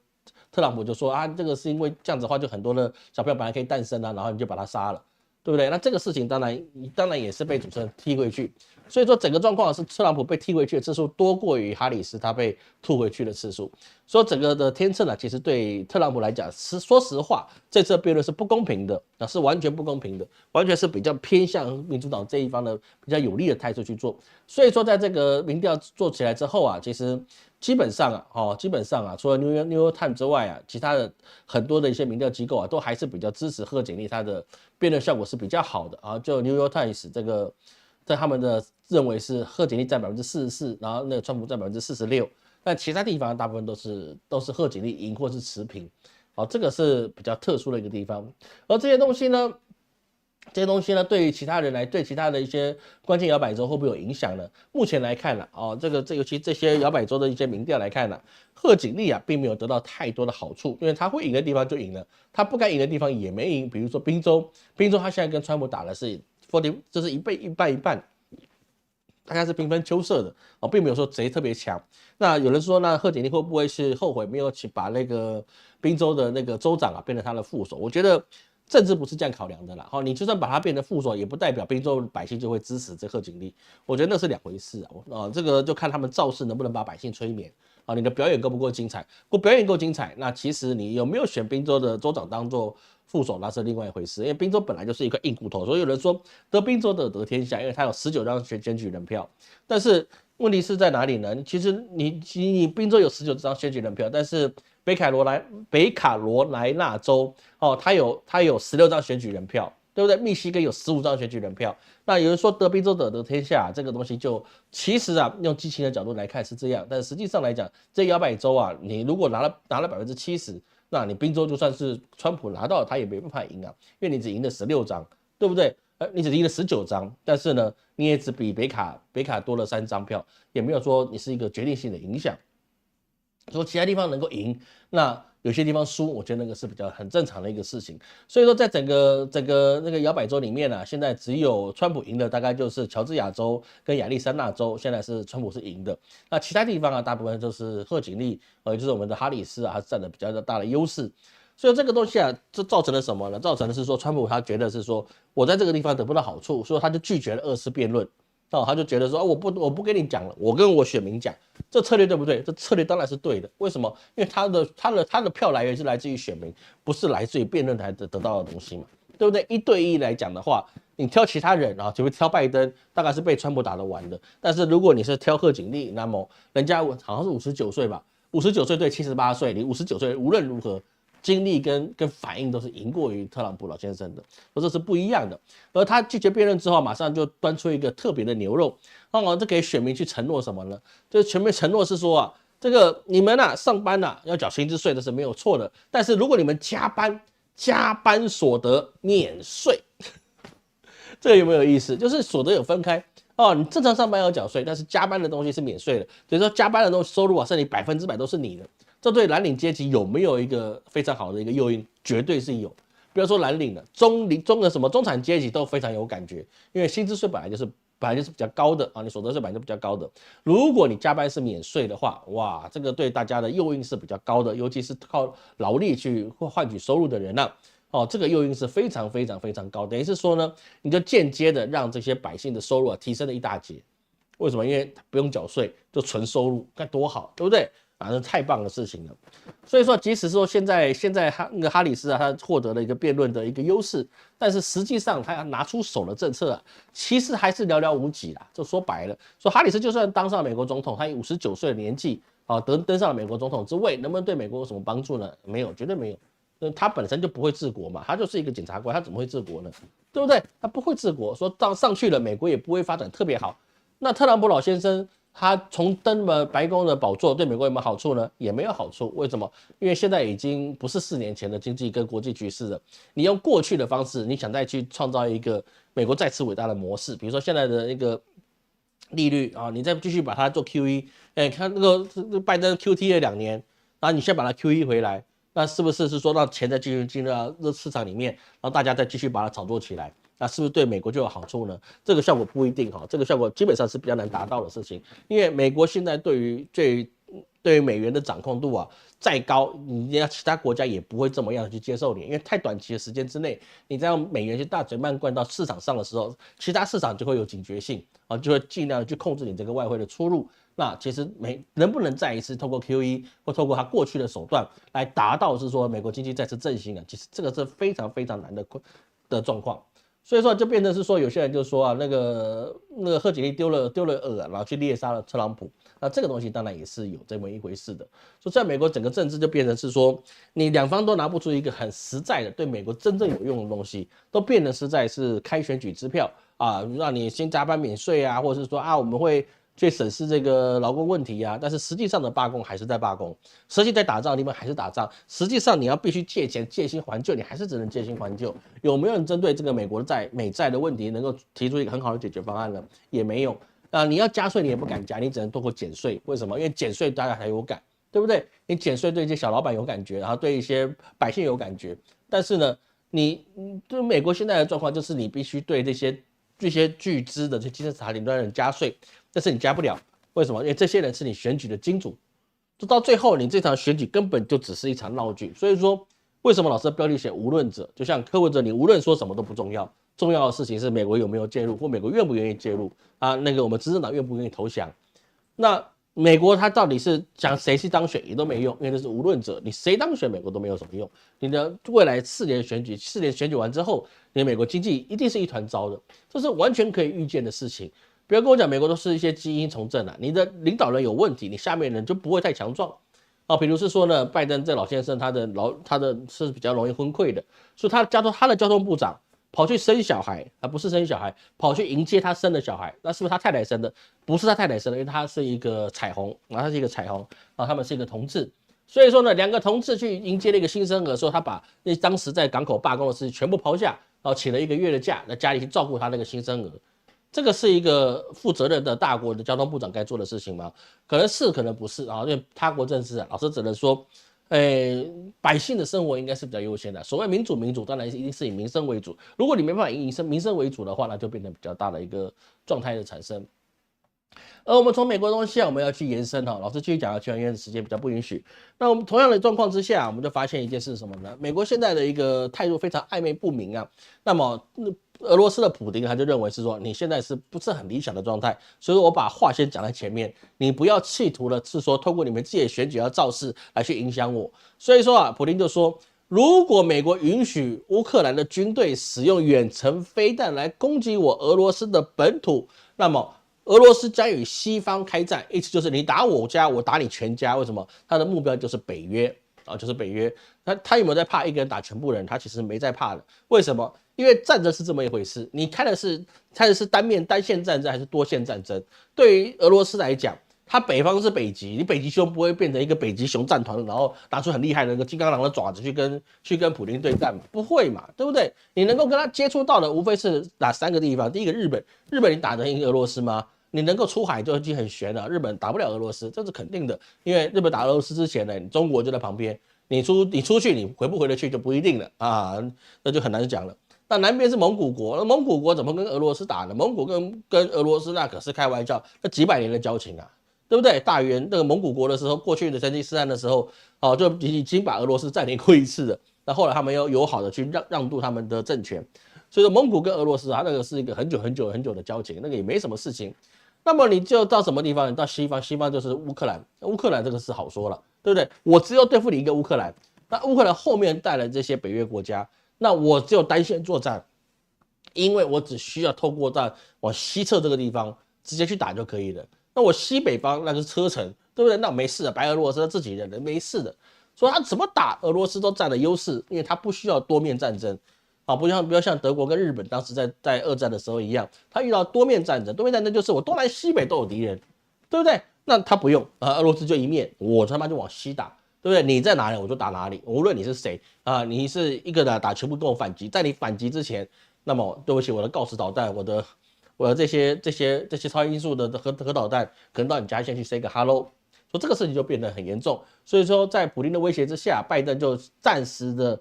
特朗普就说啊，这个是因为这样子的话，就很多的小朋友本来可以诞生啊，然后你就把他杀了。对不对？那这个事情当然也是被主持人踢回去，所以说整个状况是特朗普被踢回去的次数多过于哈里斯他被吐回去的次数，所以整个的天秤其实对特朗普来讲，说实话，这次辩论是不公平的，是完全不公平的，完全是比较偏向民主党这一方的比较有利的态度去做。所以说，在这个民调做起来之后啊，其实基本上啊，除了 New York Times 之外啊，其他的很多的一些民调机构啊，都还是比较支持贺锦丽，他的辩论效果是比较好的啊。就 New York Times 在他们的认为是贺锦丽占44%，然后那个川普占46%，但其他地方大部分都是贺锦丽赢或是持平。这个是比较特殊的一个地方。而这些东西呢，对于其他人对其他的一些关键摇摆州会不会有影响呢？目前来看尤其这些摇摆州的一些民调来看贺锦丽并没有得到太多的好处，因为他会赢的地方就赢了，他不该赢的地方也没赢。比如说宾州他现在跟川普打的是就是一半，大概是平分秋色的并没有说谁特别强。那有人说，那贺锦丽会不会是后悔没有去把那个宾州的那个州长变成他的副手？我觉得政治不是这样考量的啦。你就算把他变成副手，也不代表宾州百姓就会支持这贺锦丽。我觉得那是两回事这个就看他们造势能不能把百姓催眠。啊，你的表演够不够精彩？表演够精彩，那其实你有没有选宾州的州长当做副手，那是另外一回事。因为宾州本来就是一块硬骨头，所以有人说得宾州的得天下，因为他有19张选举人票。但是问题是在哪里呢？其实你宾州有19张选举人票，但是北卡罗来纳州哦，它有16张选举人票。对不对？密西根有15张选举人票，那有人说得宾州得天下，这个东西就其实啊，用激情的角度来看是这样，但实际上来讲，这摇摆州啊，你如果拿了70%，那你宾州就算是川普拿到，他也没办法赢啊，因为你只赢了16张，对不对？你只赢了19张，但是呢，你也只比北卡多了3张票，也没有说你是一个决定性的影响。说其他地方能够赢，那有些地方输，我觉得那个是比较很正常的一个事情。所以说，在整个那个摇摆州里面呢、现在只有川普赢的，大概就是乔治亚州跟亚利桑那州，现在是川普是赢的。那其他地方啊，大部分就是贺锦丽，就是我们的哈里斯啊，他占了比较大的优势。所以这个东西啊，这造成了什么呢？造成的是说，川普他觉得是说我在这个地方得不到好处，所以他就拒绝了2次辩论。哦，他就觉得说，我不跟你讲了，我跟我选民讲，这策略对不对？这策略当然是对的。为什么？因为他的票来源是来自于选民，不是来自于辩论台得到的东西嘛，对不对？1对1来讲的话，你挑其他人啊，就会挑拜登，大概是被川普打得完的。但是如果你是挑贺锦丽，那么人家好像是59岁吧，59岁对78岁，你59岁无论如何。经历跟反应都是赢过于特朗普老先生的，说这是不一样的。而他拒绝辩论之后，马上就端出一个特别的牛肉，这给选民去承诺什么呢？就是全面承诺是说啊，这个你们啊上班啊要缴薪资税，这是没有错的。但是如果你们加班所得免税，这个有没有意思？就是所得有分开。哦，你正常上班要缴税，但是加班的东西是免税的，所以说加班的东西收入啊，是你100%都是你的。这对蓝领阶级有没有一个非常好的一个诱因？绝对是有。不要说蓝领了，中的什么中产阶级都非常有感觉，因为薪资税本来就是比较高的啊，你所得税本来就比较高的。如果你加班是免税的话，哇，这个对大家的诱因是比较高的，尤其是靠劳力去换取收入的人啊。哦，这个诱因是非常高，等于是说呢，你就间接的让这些百姓的收入啊提升了一大截。为什么？因为他不用缴税，就纯收入，该多好，对不对？啊，那太棒的事情了。所以说，即使说现在哈里斯啊，他获得了一个辩论的一个优势，但是实际上他要拿出手的政策啊，其实还是寥寥无几啦。就说白了，说哈里斯就算当上美国总统，他以59岁的年纪啊，登上了美国总统之位，能不能对美国有什么帮助呢？没有，绝对没有。他本身就不会治国嘛，他就是一个检察官，他怎么会治国呢？对不对？他不会治国，说上去了，美国也不会发展特别好。那特朗普老先生他重登了白宫的宝座，对美国有没有好处呢？也没有好处。为什么？因为现在已经不是4年前的经济跟国际局势了。你用过去的方式，你想再去创造一个美国再次伟大的模式，比如说现在的那个利率啊，你再继续把它做 QE， 看那个拜登 QT 了2年，然后你先把它 QE 回来。那是不是说让钱再继续进入到市场里面，然后大家再继续把它炒作起来？那是不是对美国就有好处呢？这个效果不一定哈，这个效果基本上是比较难达到的事情，因为美国现在对于美元的掌控度啊再高，你其他国家也不会这么样去接受你，因为太短期的时间之内，你再用美元去大嘴漫灌到市场上的时候，其他市场就会有警觉性啊，就会尽量去控制你这个外汇的出入。那其实能不能再一次透过 QE 或透过他过去的手段来达到是说美国经济再次振兴啊？其实这个是非常难的状况。所以说就变成是说，有些人就说啊，那个贺锦丽丢了饵，然后去猎杀了特朗普。那这个东西当然也是有这么一回事的。所以在美国整个政治就变成是说，你两方都拿不出一个很实在的对美国真正有用的东西，都变得实在是开选举支票啊，让你先加班免税啊，或者是说啊我们会去审视这个劳工问题啊，但是实际上的罢工还是在罢工，实际在打仗的地方还是打仗，实际上你要必须借钱借新还旧，你还是只能借新还旧。有没有人针对这个美国的美债的问题能够提出一个很好的解决方案呢？也没有。你要加税你也不敢加，你只能透过减税。为什么？因为减税大家才有感，对不对？你减税对一些小老板有感觉，然后对一些百姓有感觉。但是呢，你对美国现在的状况就是你必须对这些巨资的这金字塔顶端的人加税，但是你加不了。为什么？因为这些人是你选举的金主，就到最后你这场选举根本就只是一场闹剧。所以说，为什么老师的标题写无论者？就像柯文哲，你无论说什么都不重要，重要的事情是美国有没有介入，或美国愿不愿意介入啊？那个我们执政党愿不愿意投降？那美国它到底是想谁去当选也都没用，因为这是无论者，你谁当选美国都没有什么用。你的未来4年选举完之后，你的美国经济一定是一团糟的，这是完全可以预见的事情。不要跟我讲美国都是一些基因从政啊，你的领导人有问题，你下面人就不会太强壮。啊，比如是说呢，拜登这老先生他的是比较容易昏聩的，所以他的交通部长跑去生小孩，而不是生小孩，跑去迎接他生的小孩，那是不是他太太生的？不是他太太生的，因为他是一个彩虹，然后他是一个彩虹，然后他们是一个同志，所以说呢，2个同志去迎接了一个新生儿，说他把那当时在港口罢工的事全部抛下，然后请了1个月的假，在家里去照顾他那个新生儿。这个是一个负责任的大国的交通部长该做的事情吗？可能是，可能不是啊。因为他国政治啊，老师只能说，百姓的生活应该是比较优先的。所谓民主，当然一定是以民生为主。如果你没办法以民生为主的话，那就变成比较大的一个状态的产生。而我们从美国东西啊，我们要去延伸哈，老师继续讲下去，因为时间比较不允许。那我们同样的状况之下，我们就发现一件事是什么呢？美国现在的一个态度非常暧昧不明啊。那么俄罗斯的普丁他就认为是说，你现在是不是很理想的状态？所以我把话先讲在前面，你不要企图的是说，透过你们自己的选举要造势来去影响我。所以说啊，普丁就说，如果美国允许乌克兰的军队使用远程飞弹来攻击我俄罗斯的本土，那么俄罗斯将与西方开战，意思就是你打我家，我打你全家。为什么？他的目标就是北约啊，就是北约。他有没有在怕一个人打全部人？他其实没在怕的。为什么？因为战争是这么一回事，你开的是单线战争还是多线战争？对于俄罗斯来讲，它北方是北极，你北极熊不会变成一个北极熊战团，然后拿出很厉害的那个金刚狼的爪子去跟普丁对战，不会嘛，对不对？你能够跟他接触到的，无非是哪3个地方。第一个日本你打得赢俄罗斯吗？你能够出海就已经很悬了，日本打不了俄罗斯，这是肯定的。因为日本打俄罗斯之前呢，中国就在旁边，你出去，你回不回得去就不一定了啊，那就很难讲了。那南边是蒙古国，那蒙古国怎么跟俄罗斯打呢？蒙古跟俄罗斯那可是开玩笑，那几百年的交情啊，对不对？大元那个蒙古国的时候，过去的成吉思汗的时候，哦，就已经把俄罗斯占领过一次了。那后来他们又友好的去让渡他们的政权，所以说蒙古跟俄罗斯啊，那个是一个很久的交情，那个也没什么事情。那么你就到什么地方？你到西方，西方就是乌克兰。乌克兰这个是好说了，对不对？我只有对付你一个乌克兰，那乌克兰后面带来这些北约国家，那我只有单线作战，因为我只需要透过往西侧这个地方直接去打就可以了。那我西北方那个是车臣，对不对？那没事的，白俄罗斯自己人没事的，所以他怎么打俄罗斯都占了优势，因为他不需要多面战争。啊，不要像德国跟日本当时在二战的时候一样，他遇到多面战争，多面战争就是我东南西北都有敌人，对不对？那他不用啊，俄罗斯就一面，我他妈就往西打，对不对？你在哪里我就打哪里，无论你是谁啊，你是一个打全部跟我反击，在你反击之前，那么对不起，我的锆石导弹，我的这些超音速的核导弹，可能到你家先去 say 个 hello， 说这个事情就变得很严重，所以说在普丁的威胁之下，拜登就暂时的。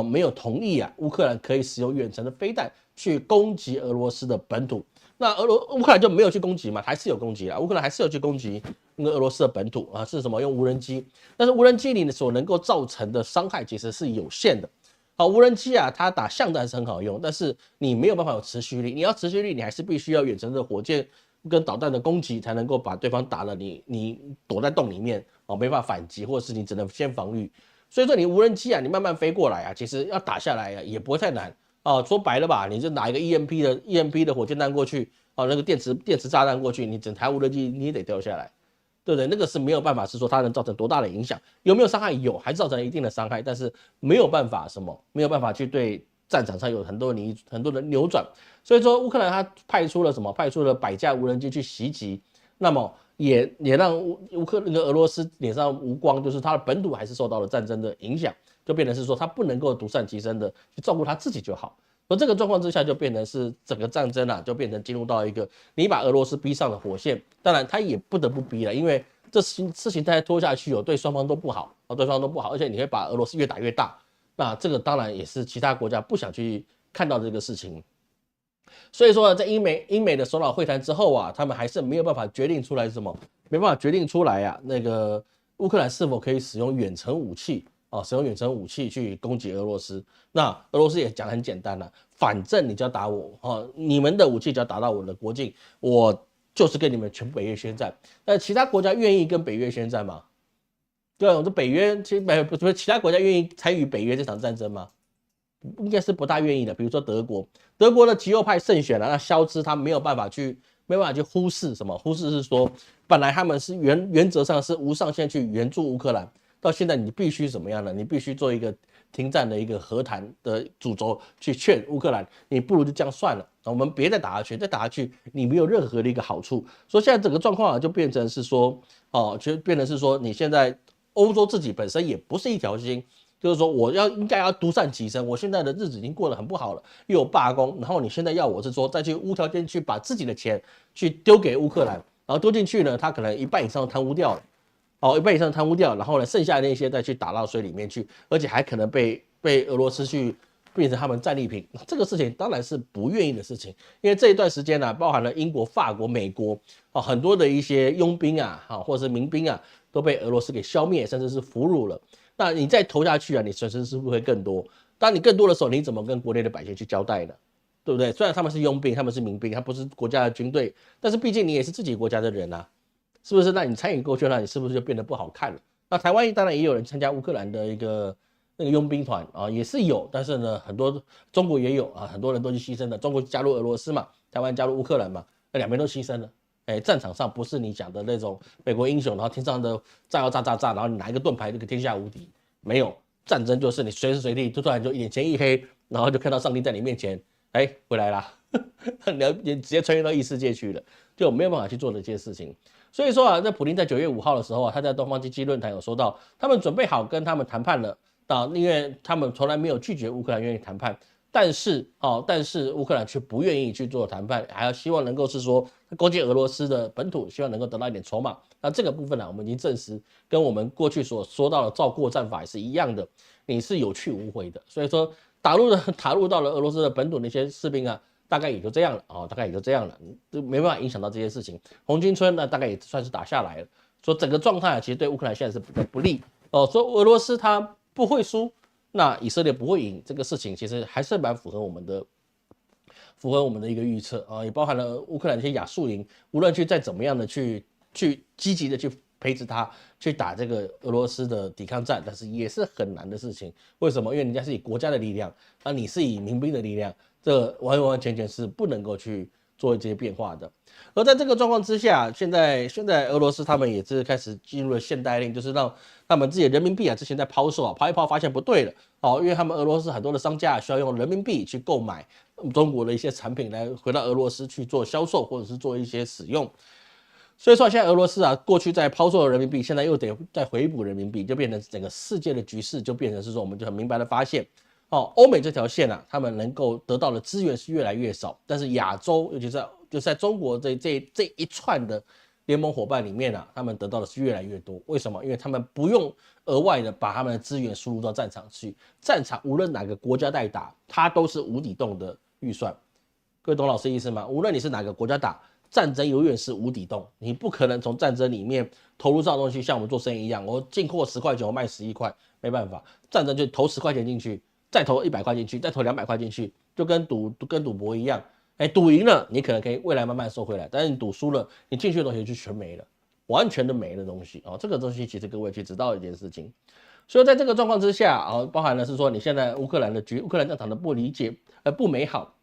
没有同意啊，乌克兰可以使用远程的飞弹去攻击俄罗斯的本土。那乌克兰就没有去攻击嘛，还是有攻击啊，乌克兰还是有去攻击那个俄罗斯的本土啊，是什么？用无人机，但是无人机里所能够造成的伤害其实是有限的。好，无人机啊，它打巷战是很好用，但是你没有办法有持续力。你要持续力，你还是必须要远程的火箭跟导弹的攻击，才能够把对方打了你躲在洞里面哦，没办法反击，或者是你只能先防御。所以说你无人机啊，你慢慢飞过来啊，其实要打下来啊也不会太难啊。说白了吧，你就拿一个 EMP 的火箭弹过去，啊，那个电池炸弹过去，你整台无人机你也得掉下来，对不对？那个是没有办法是说它能造成多大的影响，有没有伤害？有，还是造成了一定的伤害，但是没有办法没有办法去对战场上有很多的扭转。所以说乌克兰他派出了派出了100架无人机去袭击，那么。也让俄罗斯脸上无光，就是他的本土还是受到了战争的影响，就变成是说他不能够独善其身的去照顾他自己就好。而这个状况之下，就变成是整个战争啊，就变成进入到一个你把俄罗斯逼上了火线，当然他也不得不逼了，因为这事情再拖下去对双方都不好，对双方都不好，而且你会把俄罗斯越打越大，那这个当然也是其他国家不想去看到这个事情。所以说，在英美的首脑会谈之后啊，他们还是没有办法决定出来什么，没办法决定出来啊，那个乌克兰是否可以使用远程武器啊，使用远程武器去攻击俄罗斯。那俄罗斯也讲很简单了，反正你就要打我啊，你们的武器只要打到我的国境，我就是跟你们全北约宣战。但其他国家愿意跟北约宣战吗？对啊，我说北约其实不是其他国家愿意参与北约这场战争吗？应该是不大愿意的。比如说德国，德国的极右派胜选了，那肖兹他没有办法去忽视什么？忽视是说，本来他们是原则上是无上限去援助乌克兰，到现在你必须怎么样呢？你必须做一个停战的一个和谈的主轴去劝乌克兰，你不如就这样算了，我们别再打下去，再打下去你没有任何的一个好处。所以现在整个状况就变成是说，就变成是说你现在欧洲自己本身也不是一条心。就是说，我应该要独善其身。我现在的日子已经过得很不好了，又有罢工，然后你现在要我是说再去无条件去把自己的钱去丢给乌克兰，然后丢进去呢，他可能一半以上贪污掉了，一半以上贪污掉，然后呢，剩下的那些再去打到水里面去，而且还可能被俄罗斯去变成他们战利品。这个事情当然是不愿意的事情，因为这一段时间呢，包含了英国、法国、美国很多的一些佣兵啊，或者是民兵啊，都被俄罗斯给消灭，甚至是俘虏了。那你再投下去啊，你损失是不是会更多？当你更多的时候，你怎么跟国内的百姓去交代呢？对不对？虽然他们是佣兵，他们是民兵，他不是国家的军队，但是毕竟你也是自己国家的人啊，是不是？那你参与过去，那你是不是就变得不好看了？那台湾当然也有人参加乌克兰的那个佣兵团啊，也是有，但是呢，很多中国也有啊，很多人都去牺牲了。中国加入俄罗斯嘛，台湾加入乌克兰嘛，那两边都牺牲了。战场上不是你讲的那种美国英雄，然后天上的炸药炸，然后你拿一个盾牌就可以天下无敌。没有，战争就是你随时随地就突然就眼前一黑，然后就看到上帝在你面前，回来啦，你直接穿越到异世界去了，就没有办法去做这些事情。所以说啊，那普丁在9月5号的时候啊，他在东方经济论坛有说到，他们准备好跟他们谈判了因为他们从来没有拒绝乌克兰愿意谈判。但是乌克兰却不愿意去做谈判，还要希望能够是说攻击俄罗斯的本土，希望能够得到一点筹码。那这个部分呢，我们已经证实，跟我们过去所说到的照过战法也是一样的，你是有去无回的。所以说打入到了俄罗斯的本土那些士兵啊，大概也就这样了大概也就这样了，就没办法影响到这些事情。红军村呢，大概也算是打下来了。说整个状态其实对乌克兰现在是比较不利说俄罗斯他不会输。那以色列不会赢这个事情，其实还是蛮符合我们的一个预测也包含了乌克兰这些亚速营，无论去再怎么样的去积极的去培植他，去打这个俄罗斯的抵抗战，但是也是很难的事情。为什么？因为人家是以国家的力量，那你是以民兵的力量，这完全是不能够去做这些变化的。而在这个状况之下，现在俄罗斯他们也是开始进入了现代令，就是让他们自己的人民币之前在抛售抛一抛发现不对了因为他们俄罗斯很多的商家需要用人民币去购买中国的一些产品来回到俄罗斯去做销售或者是做一些使用。所以说现在俄罗斯过去在抛售的人民币，现在又得再回补人民币，就变成整个世界的局势就变成是说，我们就很明白的发现欧美这条线他们能够得到的资源是越来越少，但是亚洲尤其是就是在中国这一串的联盟伙伴里面他们得到的是越来越多。为什么？因为他们不用额外的把他们的资源输入到战场去，战场无论哪个国家在打，它都是无底洞的预算。各位懂老师意思吗？无论你是哪个国家打，战争永远是无底洞，你不可能从战争里面投入这种东西，像我们做生意一样，我进货10块钱，我卖11块，没办法，战争就投10块钱进去，再投100块进去，再投200块进去，就跟赌博一样。赌赢了，你可能可以未来慢慢收回来，但是你赌输了，你进去的东西就全没了，完全的没的东西这个东西其实各位去知道一件事情。所以在这个状况之下包含了是说你现在乌克兰战场的不理解不美好。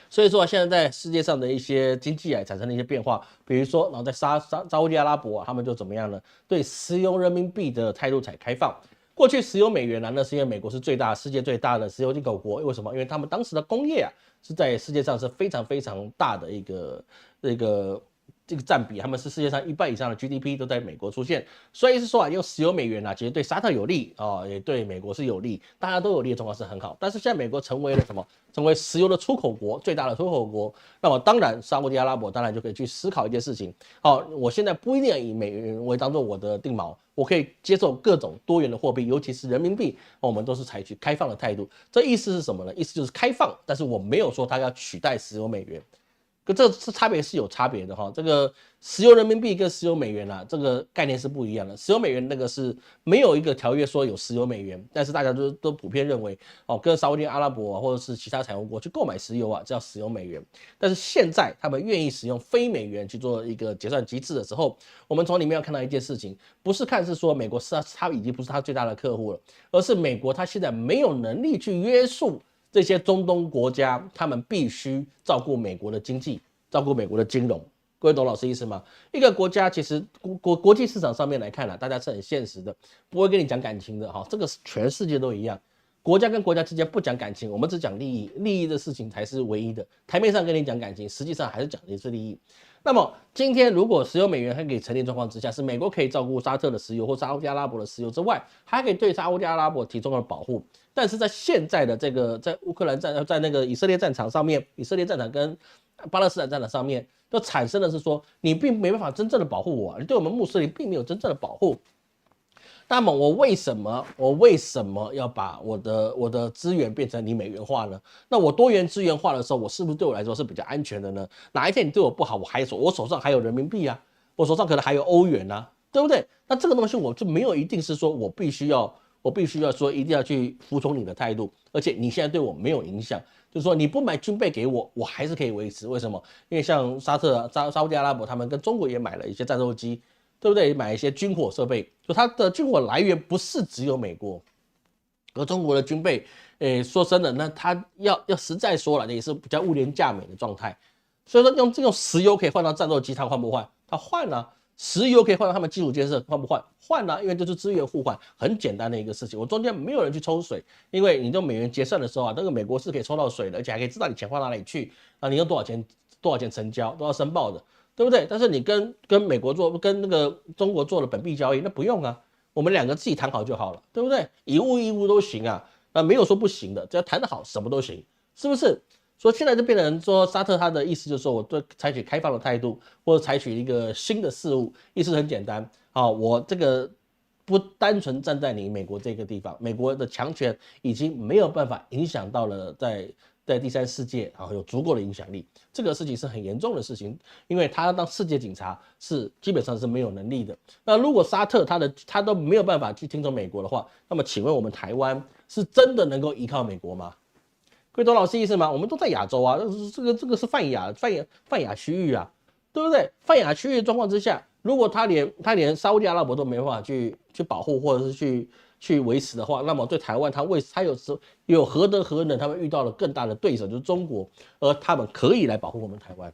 所以说现在在世界上的一些经济产生了一些变化，比如说然后在沙烏地阿拉伯他们就怎么样呢？对石油人民币的态度才开放。过去石油美元那是因为美国是世界最大的石油进口国，为什么？因为他们当时的工业是在世界上是非常非常大的一个占比，他们是世界上1半以上的 GDP 都在美国出现，所以是说用石油美元其实对沙特有利也对美国是有利，大家都有利的状况是很好。但是现在美国成为了什么？成为石油的出口国，最大的出口国，那么当然沙烏地阿拉伯当然就可以去思考一件事情我现在不一定要以美元为当做我的定锚，我可以接受各种多元的货币，尤其是人民币我们都是采取开放的态度。这意思是什么呢？意思就是开放，但是我没有说它要取代石油美元。可这差别是有差别的哈。这个石油人民币跟石油美元啊，这个概念是不一样的。石油美元那个是没有一个条约说有石油美元，但是大家都普遍认为哦，跟沙烏地阿拉伯啊或者是其他产油国去购买石油啊，叫石油美元。但是现在他们愿意使用非美元去做一个结算机制的时候，我们从里面要看到一件事情，不是看是说美国他已经不是他最大的客户了，而是美国他现在没有能力去约束这些中东国家，他们必须照顾美国的经济，照顾美国的金融。各位懂老师意思吗？一个国家其实国际市场上面来看大家是很现实的，不会跟你讲感情的哈，这个全世界都一样。国家跟国家之间不讲感情，我们只讲利益，利益的事情才是唯一的。台面上跟你讲感情，实际上还是讲的是利益。那么今天如果石油美元还可以成立状况之下，是美国可以照顾沙特的石油或沙烏地阿拉伯的石油之外，还可以对沙烏地阿拉伯提供了保护。但是在现在的这个在乌克兰战，在那个以色列战场上面，以色列战场跟巴勒斯坦战场上面，就产生的是说，你并没办法真正的保护我，你对我们穆斯林并没有真正的保护。那么我为什么要把我的资源变成你美元化呢？那我多元资源化的时候，我是不是对我来说是比较安全的呢？哪一天你对我不好，我手上还有人民币啊，我手上可能还有欧元啊，对不对？那这个东西我就没有一定是说我必须要说一定要去服从你的态度，而且你现在对我没有影响，就是说你不买军备给我，我还是可以维持。为什么？因为像沙烏地阿拉伯他们跟中国也买了一些战斗机。对不对？买一些军火设备，就它的军火来源不是只有美国，而中国的军备，说真的，那它要实在说了，也是比较物廉价美的状态。所以说用这种石油可以换到战斗机，它换不换？它换啊。石油可以换到他们基础建设，换不换？换啊，因为这是资源互换，很简单的一个事情。我中间没有人去抽水，因为你用美元结算的时候啊，那个美国是可以抽到水的，而且还可以知道你钱花哪里去啊，你用多少钱成交都要申报的。对不对？但是你跟美国跟那个中国做了本币交易，那不用啊，我们两个自己谈好就好了，对不对？以物易物都行啊，没有说不行的，只要谈得好，什么都行，是不是？所以现在就变成说，沙特他的意思就是说，我对采取开放的态度，或者采取一个新的事物，意思很简单啊，我这个不单纯站在你美国这个地方，美国的强权已经没有办法影响到了在第三世界有足够的影响力，这个事情是很严重的事情，因为他当世界警察是基本上是没有能力的。那如果沙特他都没有办法去听从美国的话，那么请问我们台湾是真的能够依靠美国吗？各位懂老师意思吗？我们都在亚洲啊，这个是泛亚区域啊，对不对？泛亚区域的状况之下，如果他连沙烏地阿拉伯都没办法去保护或者是去维持的话，那么对台湾他有何德何能？他们遇到了更大的对手就是中国，而他们可以来保护我们台湾，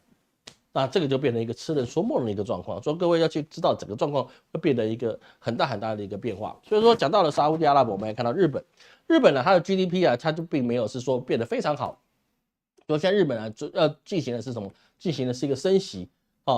那这个就变成一个痴人说梦的一个状况。所以各位要去知道整个状况会变得一个很大的一个变化。所以说讲到了沙烏地阿拉伯，我们来看到日本呢，它的 GDP 啊，它就并没有是说变得非常好。所以现在日本啊，进行的是什么？进行的是一个升息。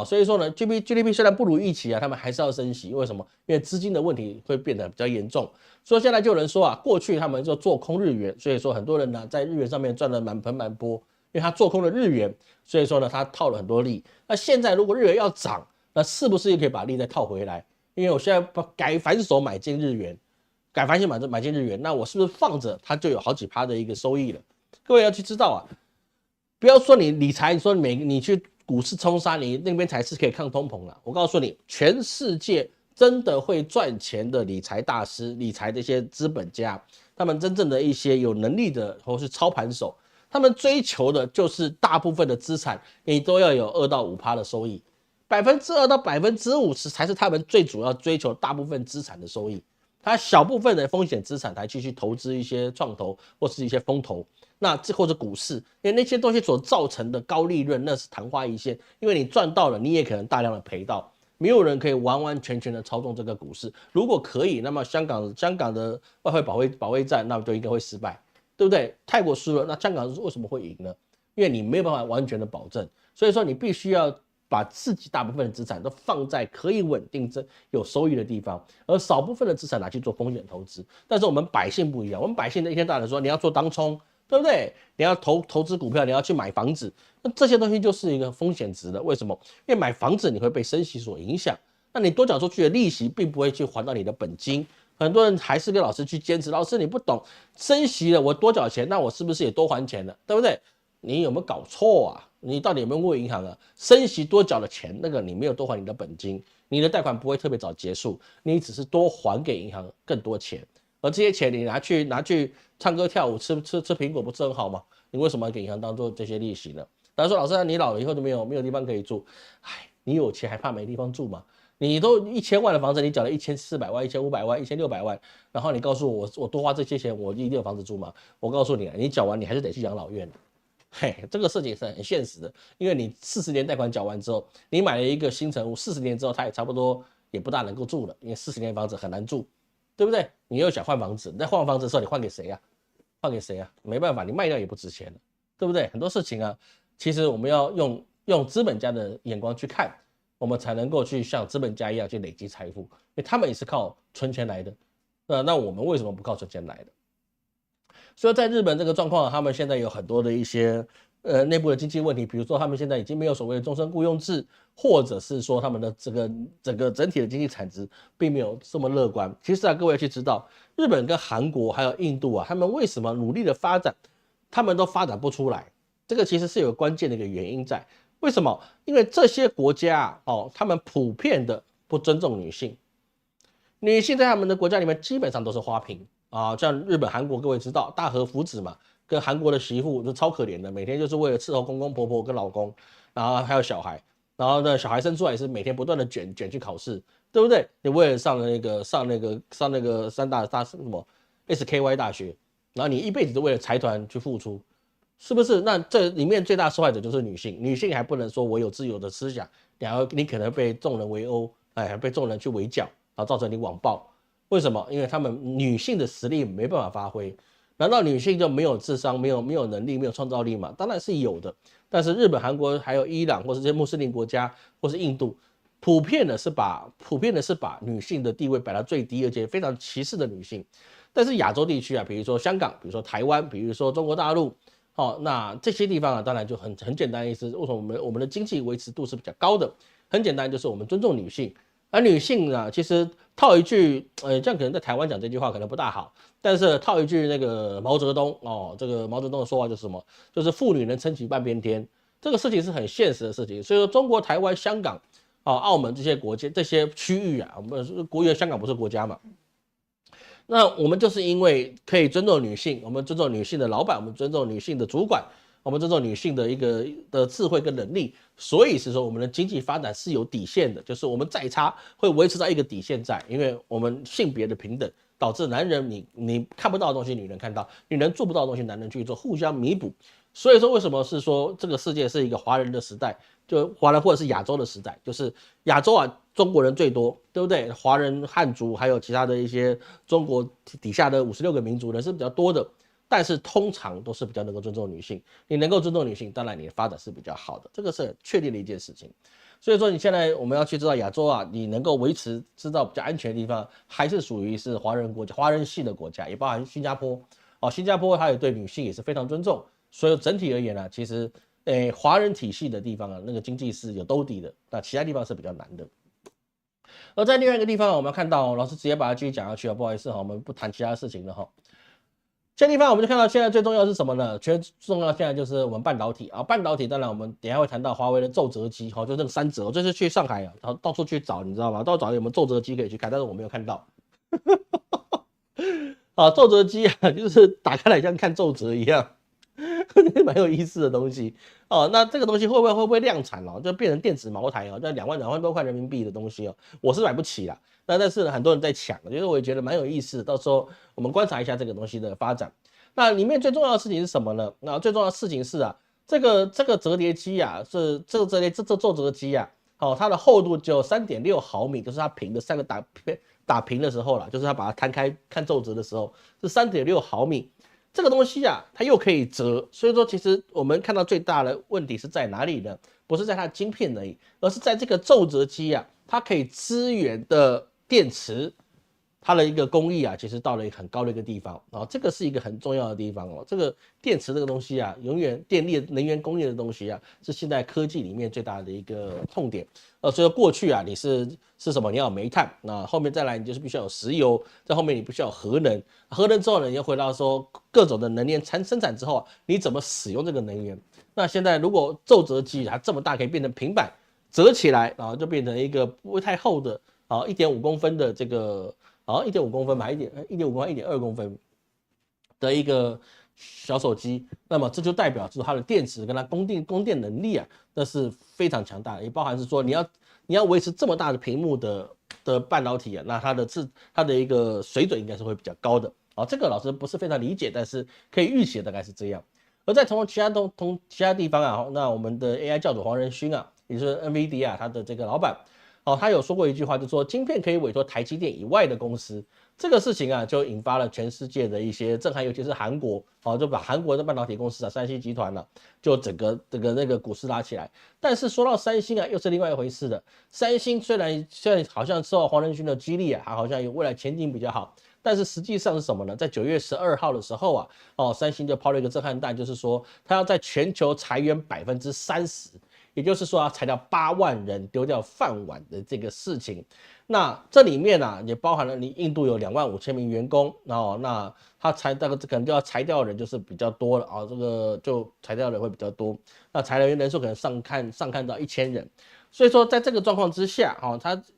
所以说呢 ，GDP 虽然不如预期啊，他们还是要升息。为什么？因为资金的问题会变得比较严重。所以现在就有人说啊，过去他们就做空日元，所以说很多人呢在日元上面赚了满盆满钵，因为他做空了日元，所以说呢他套了很多利。那现在如果日元要涨，那是不是也可以把利再套回来？因为我现在改反手买进日元，买进日元，那我是不是放着它就有好几%的一个收益了？各位要去知道啊，不要说你理财，你说你去股市冲杀，你那边才是可以抗通膨了。我告诉你，全世界真的会赚钱的理财大师、理财的一些资本家，他们真正的一些有能力的或是操盘手，他们追求的就是大部分的资产你都要有2到5%的收益，2%到50%才是他们最主要追求大部分资产的收益。他小部分的风险资产才继续投资一些创投或是一些风投，那或者股市，因为那些东西所造成的高利润那是昙花一现，因为你赚到了，你也可能大量的赔到，没有人可以完完全全的操纵这个股市。如果可以，那么香港的外汇保卫战，那么就应该会失败，对不对？泰国输了，那香港为什么会赢呢？因为你没有办法完全的保证，所以说你必须要把自己大部分的资产都放在可以稳定有收益的地方，而少部分的资产拿去做风险投资。但是我们百姓不一样，我们百姓的一天到晚说你要做当冲，对不对？你要投资股票，你要去买房子，那这些东西就是一个风险值的。为什么？因为买房子你会被升息所影响，那你多缴出去的利息并不会去还到你的本金。很多人还是跟老师去坚持，老师你不懂，升息了我多缴钱，那我是不是也多还钱了？对不对？你有没有搞错啊？你到底有没有问过银行啊？升息多缴的钱，那个你没有多还你的本金，你的贷款不会特别早结束，你只是多还给银行更多钱，而这些钱你拿去唱歌跳舞吃苹果，不是很好吗？你为什么要给银行当做这些利息呢？大家说老师，你老了以后就没有地方可以住，哎，你有钱还怕没地方住吗？你都1000万的房子，你缴了1400万、1500万、1600万，然后你告诉我多花这些钱，我一定有房子住吗？我告诉你啊，你缴完你还是得去养老院。嘿，这个事情是很现实的，因为你40年贷款缴完之后，你买了一个新成屋，40年之后它也差不多也不大能够住了，因为40年房子很难住，对不对？你又想换房子，那换房子的时候你换给谁啊？换给谁啊？没办法，你卖掉也不值钱了，对不对？很多事情啊，其实我们要用资本家的眼光去看，我们才能够去像资本家一样去累积财富，因为他们也是靠存钱来的。那我们为什么不靠存钱来的？所以在日本这个状况，他们现在有很多的一些内部的经济问题，比如说他们现在已经没有所谓的终身雇佣制，或者是说他们的整个整体的经济产值并没有这么乐观。其实啊，各位要去知道，日本跟韩国还有印度啊，他们为什么努力的发展，他们都发展不出来？这个其实是有关键的一个原因在。为什么？因为这些国家他们普遍的不尊重女性，女性在他们的国家里面基本上都是花瓶啊，像日本、韩国，各位知道大和福子嘛，跟韩国的媳妇就超可怜的，每天就是为了伺候公公婆婆跟老公，然后还有小孩，然后呢小孩生出来也是每天不断的卷去考试，对不对？你为了上那个三大什么 SKY 大学，然后你一辈子都为了财团去付出。是不是？那这里面最大受害者就是女性，女性还不能说我有自由的思想，然后你可能被众人围殴，哎，被众人去围剿，然后造成你网暴。为什么？因为他们女性的实力没办法发挥。难道女性就没有智商、没有能力、没有创造力吗？当然是有的。但是日本、韩国还有伊朗或是这些穆斯林国家，或是印度，普遍的是把女性的地位摆到最低，而且非常歧视的女性。但是亚洲地区啊，比如说香港，比如说台湾，比如说中国大陆。那这些地方啊，当然就很简单的意思，为什么我们的经济维持度是比较高的？很简单，就是我们尊重女性。而女性呢，其实套一句，这样可能在台湾讲这句话可能不大好，但是套一句那个毛泽东这个毛泽东的说话就是什么？就是妇女能撑起半边天。这个事情是很现实的事情。所以说，中国台湾、香港澳门这些国家、这些区域啊，我们国有香港不是国家嘛？那我们就是因为可以尊重女性，我们尊重女性的老板，我们尊重女性的主管，我们尊重女性的一个智慧跟能力，所以是说我们的经济发展是有底线的，就是我们再差会维持到一个底线在，因为我们性别的平等，导致男人你看不到的东西女人看到，女人做不到的东西男人去做，互相弥补。所以说为什么是说这个世界是一个华人的时代，就华人或者是亚洲的时代，就是亚洲啊。中国人最多，对不对？华人、汉族还有其他的一些中国底下的56个民族人是比较多的，但是通常都是比较能够尊重女性。你能够尊重女性，当然你的发展是比较好的，这个是很确定的一件事情。所以说，你现在我们要去知道亚洲啊，你能够维持知道比较安全的地方，还是属于是华人国家、华人系的国家，也包含新加坡。新加坡它也对女性也是非常尊重。所以整体而言呢，其实华人体系的地方啊，那个经济是有兜底的，那其他地方是比较难的。而在另外一个地方，我们要看到，老师直接把它继续讲下去啊，不好意思哈，我们不谈其他事情了哈。这地方我们就看到，现在最重要的是什么呢？最重要现在就是我们半导体啊，半导体当然我们等一下会谈到华为的奏折机，就那个3折，我这次去上海啊，然后到处去找，你知道吗？到处找有没有奏折机可以去看，但是我没有看到。奏折机啊，就是打开来像看奏折一样。蛮有意思的东西那这个东西会不会量产就变成电子茅台就2万多块人民币的东西我是买不起啦。但是很多人在抢，其实我也觉得蛮有意思的。到时候我们观察一下这个东西的发展。那里面最重要的事情是什么呢？那最重要的事情是这个折叠机是这个奏折机它的厚度只有3.6毫米，就是它平的3个打平的时候啦，就是它把它摊开看奏折的时候是3.6毫米。这个东西它又可以折，所以说其实我们看到最大的问题是在哪里呢？不是在它的晶片而已，而是在这个奏折机它可以支援的电池它的一个工艺啊，其实到了一个很高的一个地方啊，这个是一个很重要的地方哦。这个电池这个东西啊，永远电力能源供应的东西啊，是现在科技里面最大的一个痛点。所以过去啊，你是什么？你要有煤炭，那后面再来你就是必须要有石油，在后面你必须要有核能，核能之后呢，你又回到说各种的能源生产之后啊，你怎么使用这个能源？那现在如果皱褶机它这么大，可以变成平板，折起来，然后就变成一个不会太厚的啊，1.5公分的这个。1.5公分吧，1.5公分、1.2公分的一个小手机，那么这就代表就是它的电池跟它供电能力啊，那是非常强大的，也包含是说你要维持这么大的屏幕的半导体啊，那它的一个水准应该是会比较高的。这个老师不是非常理解，但是可以预期大概是这样。而在其他地方啊，那我们的 AI 教主黄仁勋啊，也就是 NVIDIA 他的这个老板。他有说过一句话，就是说晶片可以委托台积电以外的公司，这个事情啊，就引发了全世界的一些震撼，尤其是韩国，就把韩国的半导体公司啊，三星集团呢，就整个那个股市拉起来。但是说到三星啊，又是另外一回事的。三星虽然好像受到黄仁勋的激励啊，好像有未来前景比较好，但是实际上是什么呢？在9月12号的时候啊，三星就抛了一个震撼弹，就是说它要在全球裁员30%。也就是说，要裁掉8万人，丢掉饭碗的这个事情。那这里面啊，也包含了你印度有25000名员工，那他可能就要裁掉的人就是比较多了啊，这个就裁掉的人会比较多。那裁的人数可能上看到1000人。所以说，在这个状况之下，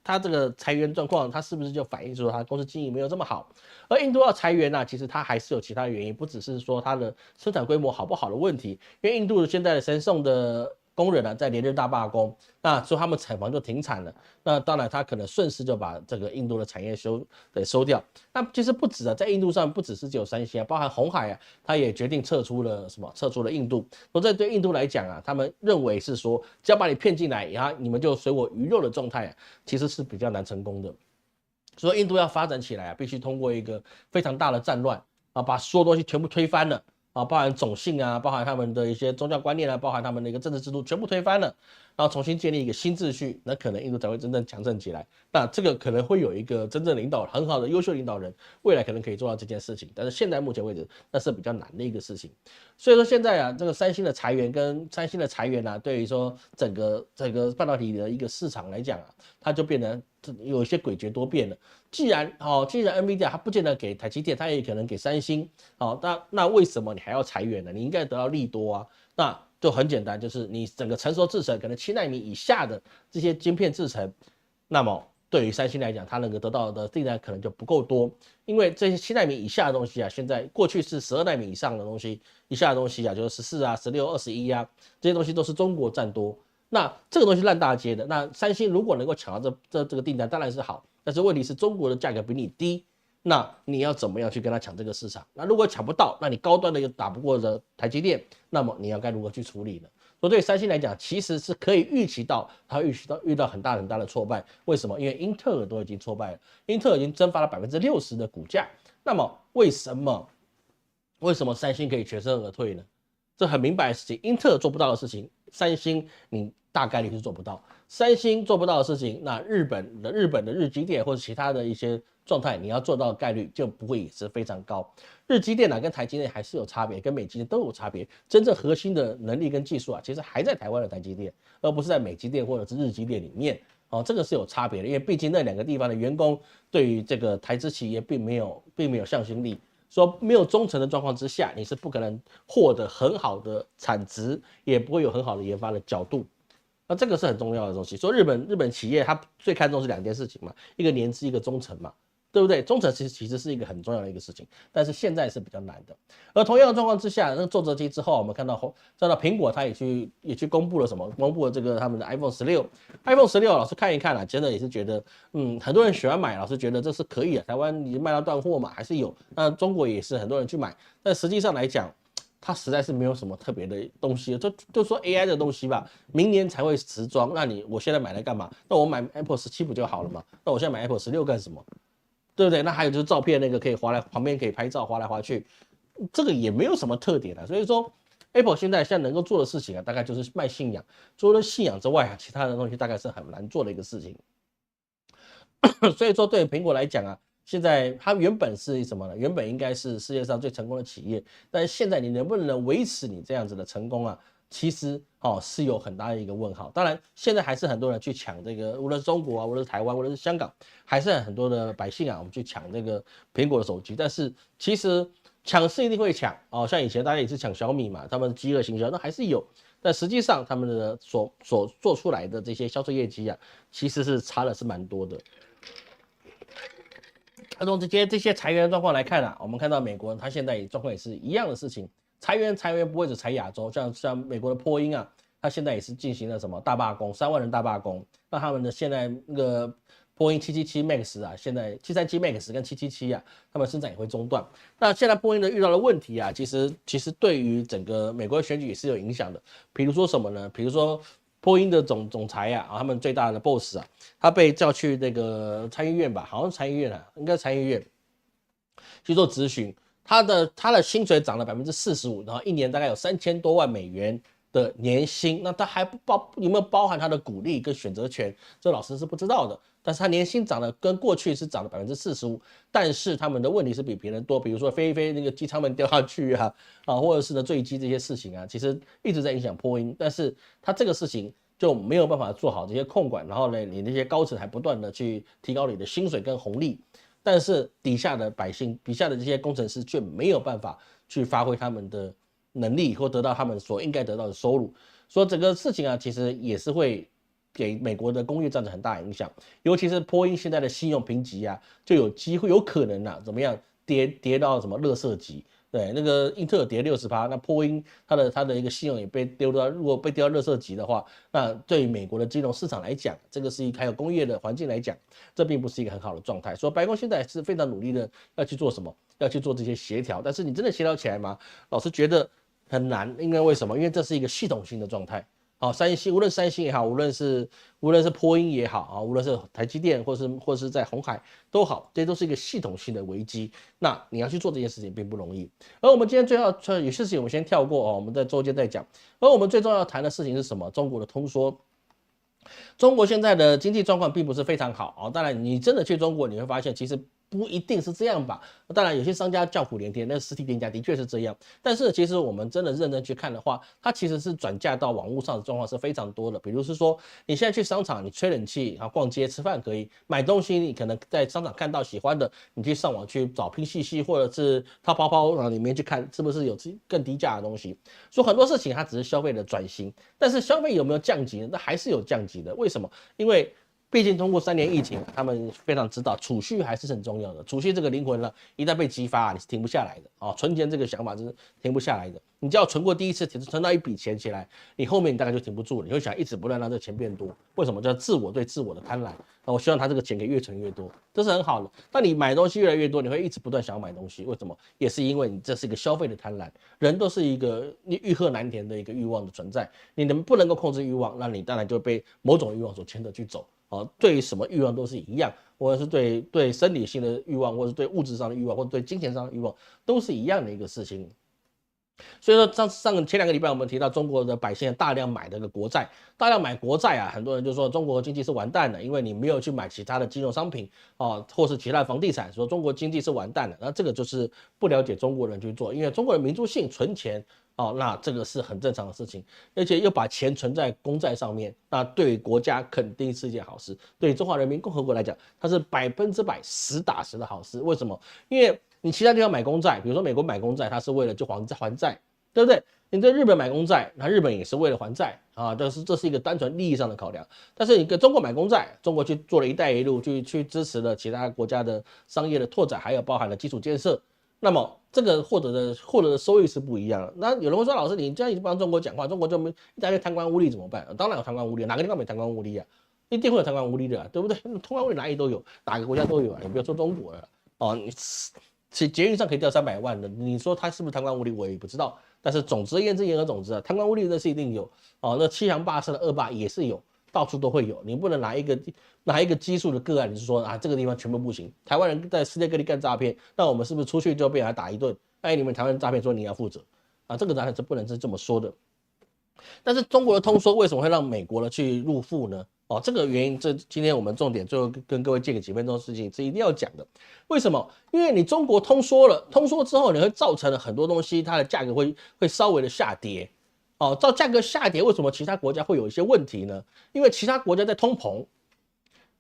他这个裁员状况，他是不是就反映出他公司经营没有这么好？而印度要裁员其实它还是有其他原因，不只是说它的生产规模好不好的问题，因为印度现在的神送的工人在连日大罢工，那所以他们厂房就停产了。那当然，他可能顺势就把这个印度的产业收掉。那其实不止在印度上不只是只有三星包含鸿海他也决定撤出了印度。这对印度来讲他们认为是说，只要把你骗进来，然后你们就随我鱼肉的状态其实是比较难成功的。所以印度要发展起来必须通过一个非常大的战乱把所有东西全部推翻了。包含种姓包含他们的一些宗教观念包含他们的一个政治制度全部推翻了，然后重新建立一个新秩序，那可能印度才会真正强盛起来。那这个可能会有一个真正领导很好的优秀领导人，未来可能可以做到这件事情，但是现在目前为止那是比较难的一个事情。所以说现在这个三星的裁员对于说整个半导体的一个市场来讲它就变得有一些诡谲多变了。既然 NVIDIA 它不见得给台积电，它也可能给三星，那为什么你还要裁员呢？你应该得到利多那就很简单，就是你整个成熟制程可能7奈米以下的这些晶片制程，那么对于三星来讲，它能够得到的订单可能就不够多，因为这些7奈米以下的东西现在过去是12奈米以上的东西，以下的东西就是14、16、21这些东西都是中国占多。那这个东西烂大街的，那三星如果能够抢到这个订单，当然是好。但是问题是中国的价格比你低，那你要怎么样去跟他抢这个市场？那如果抢不到，那你高端的又打不过的台积电，那么你要该如何去处理呢？所以对三星来讲，其实是可以预期到它遇到很大的挫败。为什么？因为英特尔都已经挫败了，英特尔已经蒸发了60%的股价。那么为什么三星可以全身而退呢？这很明白的事情，英特尔做不到的事情，三星你大概率是做不到。三星做不到的事情，那日本的日积电或者其他的一些状态，你要做到的概率就不会也是非常高。日积电跟台积电还是有差别，跟美积电都有差别。真正核心的能力跟技术其实还在台湾的台积电，而不是在美积电或者是日积电里面。这个是有差别的，因为毕竟那2个地方的员工对于这个台资企业并没有向心力。说没有忠诚的状况之下，你是不可能获得很好的产值，也不会有很好的研发的角度。那这个是很重要的东西。说日本企业它最看重是2件事情嘛，一个年资，一个忠诚嘛，对不对？忠诚其实是一个很重要的一个事情，但是现在是比较难的。而同样的状况之下，那个皱褶机之后，我们看到苹果它也去公布了什么？公布了这个他们的 iPhone 16，老师看一看真的也是觉得，很多人喜欢买，老师觉得这是可以的。台湾已经卖到断货嘛，还是有。那中国也是很多人去买，但实际上来讲，它实在是没有什么特别的东西，就说 AI 的东西吧，明年才会时装。那我现在买来干嘛？那我买 Apple 17不就好了嘛？那我现在买 Apple 16干什么？对不对？那还有就是照片那个可以滑来旁边可以拍照，滑来滑去，这个也没有什么特点所以说 Apple 现在能够做的事情大概就是卖信仰。除了信仰之外其他的东西大概是很难做的一个事情。所以说对苹果来讲现在它原本是什么呢？原本应该是世界上最成功的企业，但是现在你能不能维持你这样子的成功啊？其实是有很大的一个问号。当然，现在还是很多人去抢这个，无论是中国啊，无论是台湾，无论是香港，还是很多的百姓啊，我们去抢这个苹果的手机。但是其实抢是一定会抢像以前大家也是抢小米嘛，他们饥饿行销那还是有。但实际上，他们的所做出来的这些销售业绩啊，其实是差的是蛮多的。从这些裁员的状况来看啊，我们看到美国它现在状况也是一样的事情，裁员不会只裁亚洲，像美国的波音啊，它现在也是进行了什么大罢工，3万人大罢工。那他们的现在那个波音777 MAX 啊，现在737 MAX 跟777啊，他们生产也会中断。那现在波音的遇到的问题啊，其实对于整个美国的选举也是有影响的。比如说什么呢？比如说波音的总裁啊，他们最大的 boss 啊，他被叫去那个参议院吧，好像是参议院啊，应该是参议院去做质询。他的薪水涨了45%，然后一年大概有3000多万美元的年薪，那他还有没有包含他的股利跟选择权？这老师是不知道的。但是他年薪涨了，跟过去是涨了45%，但是他们的问题是比别人多，比如说飞那个机舱门掉下去啊，或者是呢坠机这些事情啊，其实一直在影响波音。但是他这个事情就没有办法做好这些控管，然后呢，你那些高层还不断的去提高你的薪水跟红利。但是底下的百姓，底下的这些工程师却没有办法去发挥他们的能力，或得到他们所应该得到的收入。所以整个事情啊，其实也是会给美国的工业造成很大影响。尤其是波音现在的信用评级啊，就有机会有可能怎么样跌到什么垃圾级。对，那个英特尔跌60%，那波音它的一个信用也被丢到，如果被丢到垃圾级的话，那对于美国的金融市场来讲，这个是还有工业的环境来讲，这并不是一个很好的状态。所以白宫现在是非常努力的要去做什么，要去做这些协调，但是你真的协调起来吗？老师觉得很难，因为为什么？因为这是一个系统性的状态。三星无论三星也好，无论是波音也好无论是台积电或是在鸿海都好，这都是一个系统性的危机。那你要去做这件事情并不容易。而我们今天最后有些事情我们先跳过我们在周间再讲。而我们最重要谈的事情是什么？中国的通缩。中国现在的经济状况并不是非常好当然，你真的去中国，你会发现其实不一定是这样吧。当然，有些商家叫苦连天，那实体店家的确是这样。但是，其实我们真的认真去看的话，它其实是转嫁到网络上的状况是非常多的。比如是说，你现在去商场，你吹冷气逛街、吃饭可以，买东西你可能在商场看到喜欢的，你去上网去找拼夕夕或者是淘宝宝里面去看，是不是有更低价的东西？所以很多事情它只是消费的转型，但是消费有没有降级呢？那还是有降级的。为什么？因为毕竟通过3年疫情，他们非常知道储蓄还是很重要的。储蓄这个灵魂呢，一旦被激发，你是停不下来的存钱这个想法是停不下来的。你只要存过第一次，存到一笔钱起来，你后面你大概就停不住了，你会想一直不断让这个钱变多。为什么？叫对自我的贪婪。我希望他这个钱可以越存越多，这是很好的。但你买东西越来越多，你会一直不断想要买东西。为什么？也是因为你这是一个消费的贪婪。人都是一个欲壑难填的一个欲望的存在。你不能够控制欲望，那你当然就被某种欲望所牵着去走。对于什么欲望都是一样，或者是对生理性的欲望，或者是对物质上的欲望，或者对金钱上的欲望，都是一样的一个事情。所以说前2个礼拜我们提到中国的百姓大量买这个国债，大量买国债啊，很多人就说中国经济是完蛋了，因为你没有去买其他的金融商品或是其他的房地产，说中国经济是完蛋了。那这个就是不了解中国人去做，因为中国的民族性存钱那这个是很正常的事情，而且又把钱存在公债上面，那对国家肯定是一件好事。对中华人民共和国来讲，它是100%实打实的好事。为什么？因为你其他地方买公债，比如说美国买公债，它是为了就还债，对不对？你在日本买公债，那日本也是为了还债这是一个单纯利益上的考量。但是你跟中国买公债，中国去做了一带一路，去支持了其他国家的商业的拓展，还有包含了基础建设。那么这个获得的收益是不一样的。那有人会说，老师你这样一直帮中国讲话，中国就没一大堆贪官污吏怎么办？当然有贪官污吏，哪个地方没贪官污吏啊？一定会有贪官污吏的对不对？贪官污吏哪里都有，哪个国家都有你不要说中国了你捷运上可以掉300万的，你说他是不是贪官污吏，我也不知道。但是总之言之言而总之贪官污吏那是一定有那欺强霸势的恶霸也是有，到处都会有。你不能拿一个基数的个案，你是说这个地方全部不行。台湾人在世界各地干诈骗，那我们是不是出去就被他打一顿？你们台湾人诈骗说你要负责这个当然是不能是这么说的。但是中国的通缩为什么会让美国去入负呢？哦，这个原因，今天我们重点最后跟各位借个几分钟的事情是一定要讲的。为什么？因为你中国通缩了，通缩之后，你会造成了很多东西它的价格会稍微的下跌。哦，照价格下跌，为什么其他国家会有一些问题呢？因为其他国家在通膨。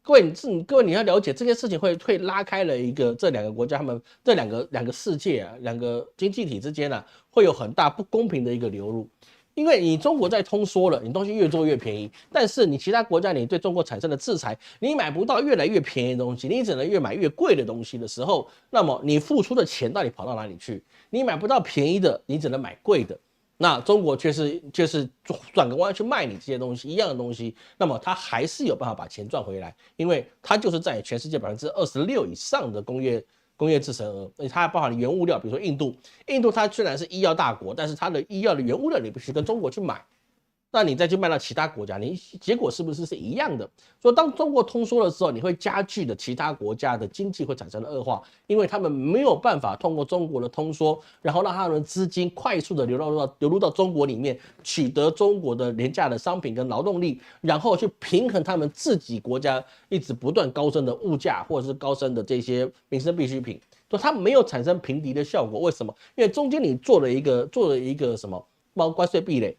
各位你要了解这件事情会拉开了一个这两个国家他们这两个世界啊，两个经济体之间啊，会有很大不公平的一个流入。因为你中国在通缩了，你东西越做越便宜，但是你其他国家你对中国产生的制裁，你买不到越来越便宜的东西，你只能越买越贵的东西的时候，那么你付出的钱到底跑到哪里去？你买不到便宜的，你只能买贵的。那中国却是转个弯去卖你这些东西一样的东西，那么它还是有办法把钱赚回来，因为它就是占全世界26%以上的工业制成额，而且它还包含了原物料，比如说印度它虽然是医药大国，但是它的医药的原物料你必须跟中国去买，那你再去卖到其他国家，你结果是不是一样的？所以当中国通缩的时候，你会加剧的其他国家的经济会产生的恶化，因为他们没有办法通过中国的通缩，然后让他们的资金快速的流入到中国里面，取得中国的廉价的商品跟劳动力，然后去平衡他们自己国家一直不断高升的物价或者是高升的这些民生必需品，所以它没有产生平敌的效果。为什么？因为中间你做了一个什么关税壁垒。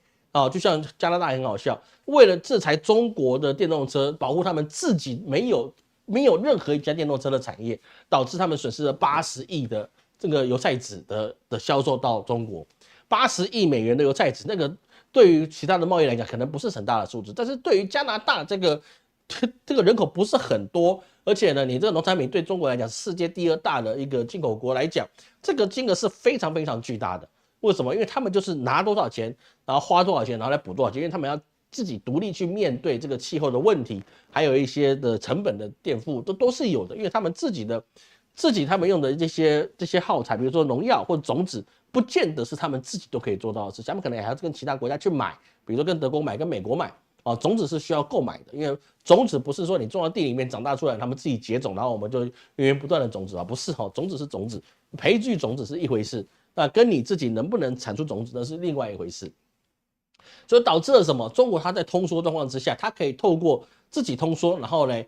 就像加拿大很好笑，为了制裁中国的电动车，保护他们自己没有任何一家电动车的产业，导致他们损失了80亿的这个油菜籽的销售到中国，80亿美元的油菜籽，那个对于其他的贸易来讲可能不是很大的数字，但是对于加拿大这个人口不是很多，而且呢，你这个农产品对中国来讲世界第2大的一个进口国来讲，这个金额是非常非常巨大的。为什么？因为他们就是拿多少钱，然后花多少钱，然后来补多少钱，因为他们要自己独立去面对这个气候的问题，还有一些的成本的垫付都是有的，因为他们他们用的这些耗材，比如说农药或者种子，不见得是他们自己都可以做到的事，他们可能还要跟其他国家去买，比如说跟德国买、跟美国买。种子是需要购买的，因为种子不是说你种到地里面长大出来，他们自己结种，然后我们就源源不断的种子不是种子是种子，培育种子是一回事。那跟你自己能不能产出种子那是另外一回事，所以导致了什么？中国它在通缩状况之下，它可以透过自己通缩，然后呢，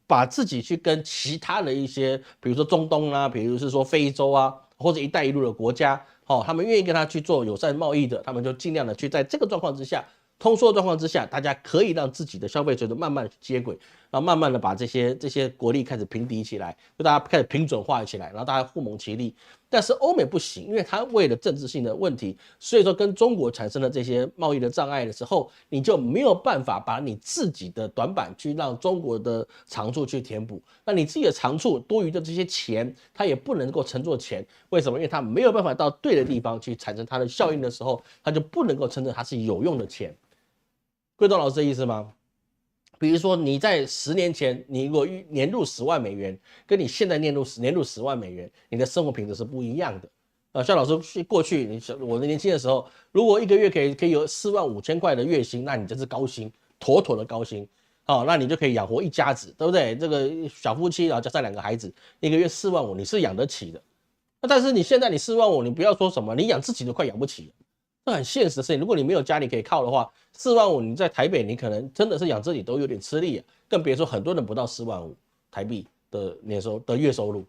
把自己去跟其他的一些，比如说中东啊，比如是说非洲啊，或者一带一路的国家，他们愿意跟他去做友善贸易的，他们就尽量的去在这个状况之下。通缩状况之下，大家可以让自己的消费水准慢慢的接轨，然后慢慢的把这些国力开始平敌起来，就大家开始平准化起来，然后大家互蒙其利。但是欧美不行，因为它为了政治性的问题，所以说跟中国产生了这些贸易的障碍的时候，你就没有办法把你自己的短板去让中国的长处去填补。那你自己的长处多余的这些钱，它也不能够称作钱。为什么？因为它没有办法到对的地方去产生它的效应的时候，它就不能够称作它是有用的钱。贵东老师的意思吗？比如说你在10年前，你如果年入10万美元，跟你现在年入10万美元，你的生活品质是不一样的。像老师过去我的年轻的时候，如果一个月可以有4万5千块的月薪，那你真是高薪，妥妥的高薪。那你就可以养活一家子，对不对？这个小夫妻，然后加上2个孩子，一个月4万5，你是养得起的。但是你现在你4万5，你不要说什么，你养自己都快养不起了。这很现实的事情，如果你没有家里可以靠的话，4万5你在台北，你可能真的是养自己都有点吃力更别说很多人不到4万5台币的月收入，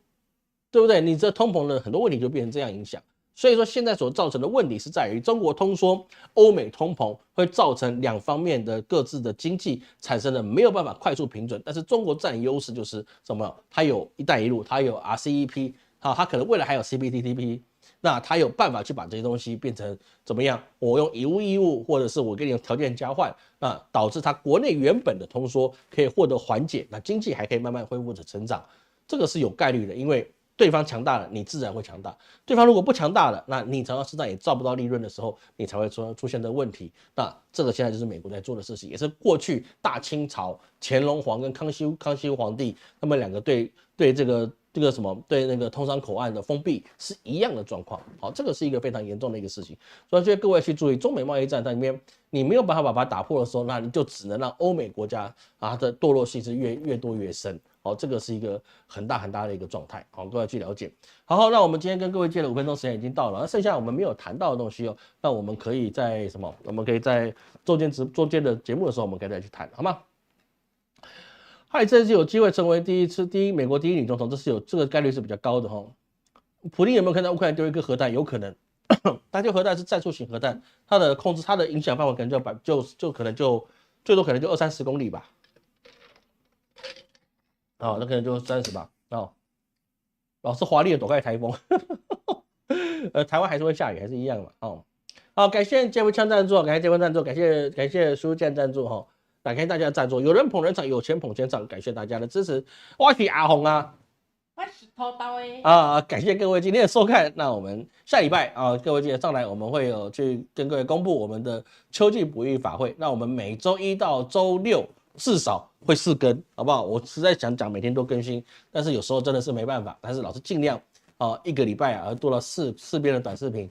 对不对？你这通膨的很多问题就变成这样影响。所以说现在所造成的问题是在于中国通缩、欧美通膨会造成2方面的各自的经济产生了没有办法快速平准，但是中国占优势就是什么？它有一带一路，它有 RCEP， 它可能未来还有 CPTPP。那他有办法去把这些东西变成怎么样？我用以物易物，或者是我跟你用条件交换，那导致他国内原本的通缩可以获得缓解，那经济还可以慢慢恢复着成长，这个是有概率的，因为对方强大了，你自然会强大；对方如果不强大了，那你常常市场也造不到利润的时候，你才会出现的问题。那这个现在就是美国在做的事情，也是过去大清朝乾隆皇跟康熙皇帝他们2个对那个通商口岸的封闭是一样的状况。好，这个是一个非常严重的一个事情，所以觉得各位去注意，中美贸易战在里面，你没有办法把它打破的时候，那你就只能让欧美国家它的堕落性是越多越深。好，这个是一个很大的一个状态。好，各位去了解。好，那我们今天跟各位借了5分钟时间已经到了，那剩下我们没有谈到的东西那我们可以在我们可以在中间的节目的时候，我们可以再去谈，好吗？哈里这次有机会成为美国第一女总统，这个概率是比较高的哈。普丁有没有看到乌克兰丢一个核弹？有可能，但这核弹是战术型核弹，它的控制、它的影响范围可能就可能就最多可能就20-30公里吧。哦，那可能就30吧。哦，老是华丽的躲开台风。台湾还是会下雨，还是一样嘛。哦，好，感谢杰夫枪赞助，感谢杰夫赞助，感谢苏建赞助哈，感谢大家赞助，有人捧人场，有钱捧钱场，感谢大家的支持。我是阿红啊，我是偷刀诶感谢各位今天的收看，那我们下礼拜各位记得上来，我们会有去跟各位公布我们的秋季捕鱼法会。那我们每周1到周6至少会4更，好不好？我实在想讲每天都更新，但是有时候真的是没办法，但是老师尽量。1个礼拜做了4篇的短视频，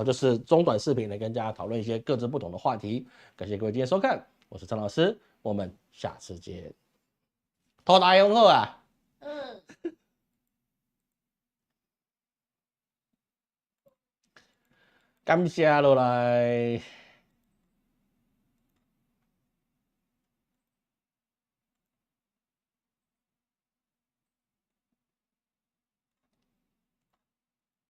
就是中短视频来跟大家讨论一些各自不同的话题。感谢各位今天收看，我是张老师，我们下次见。头大用后啊，感谢落来。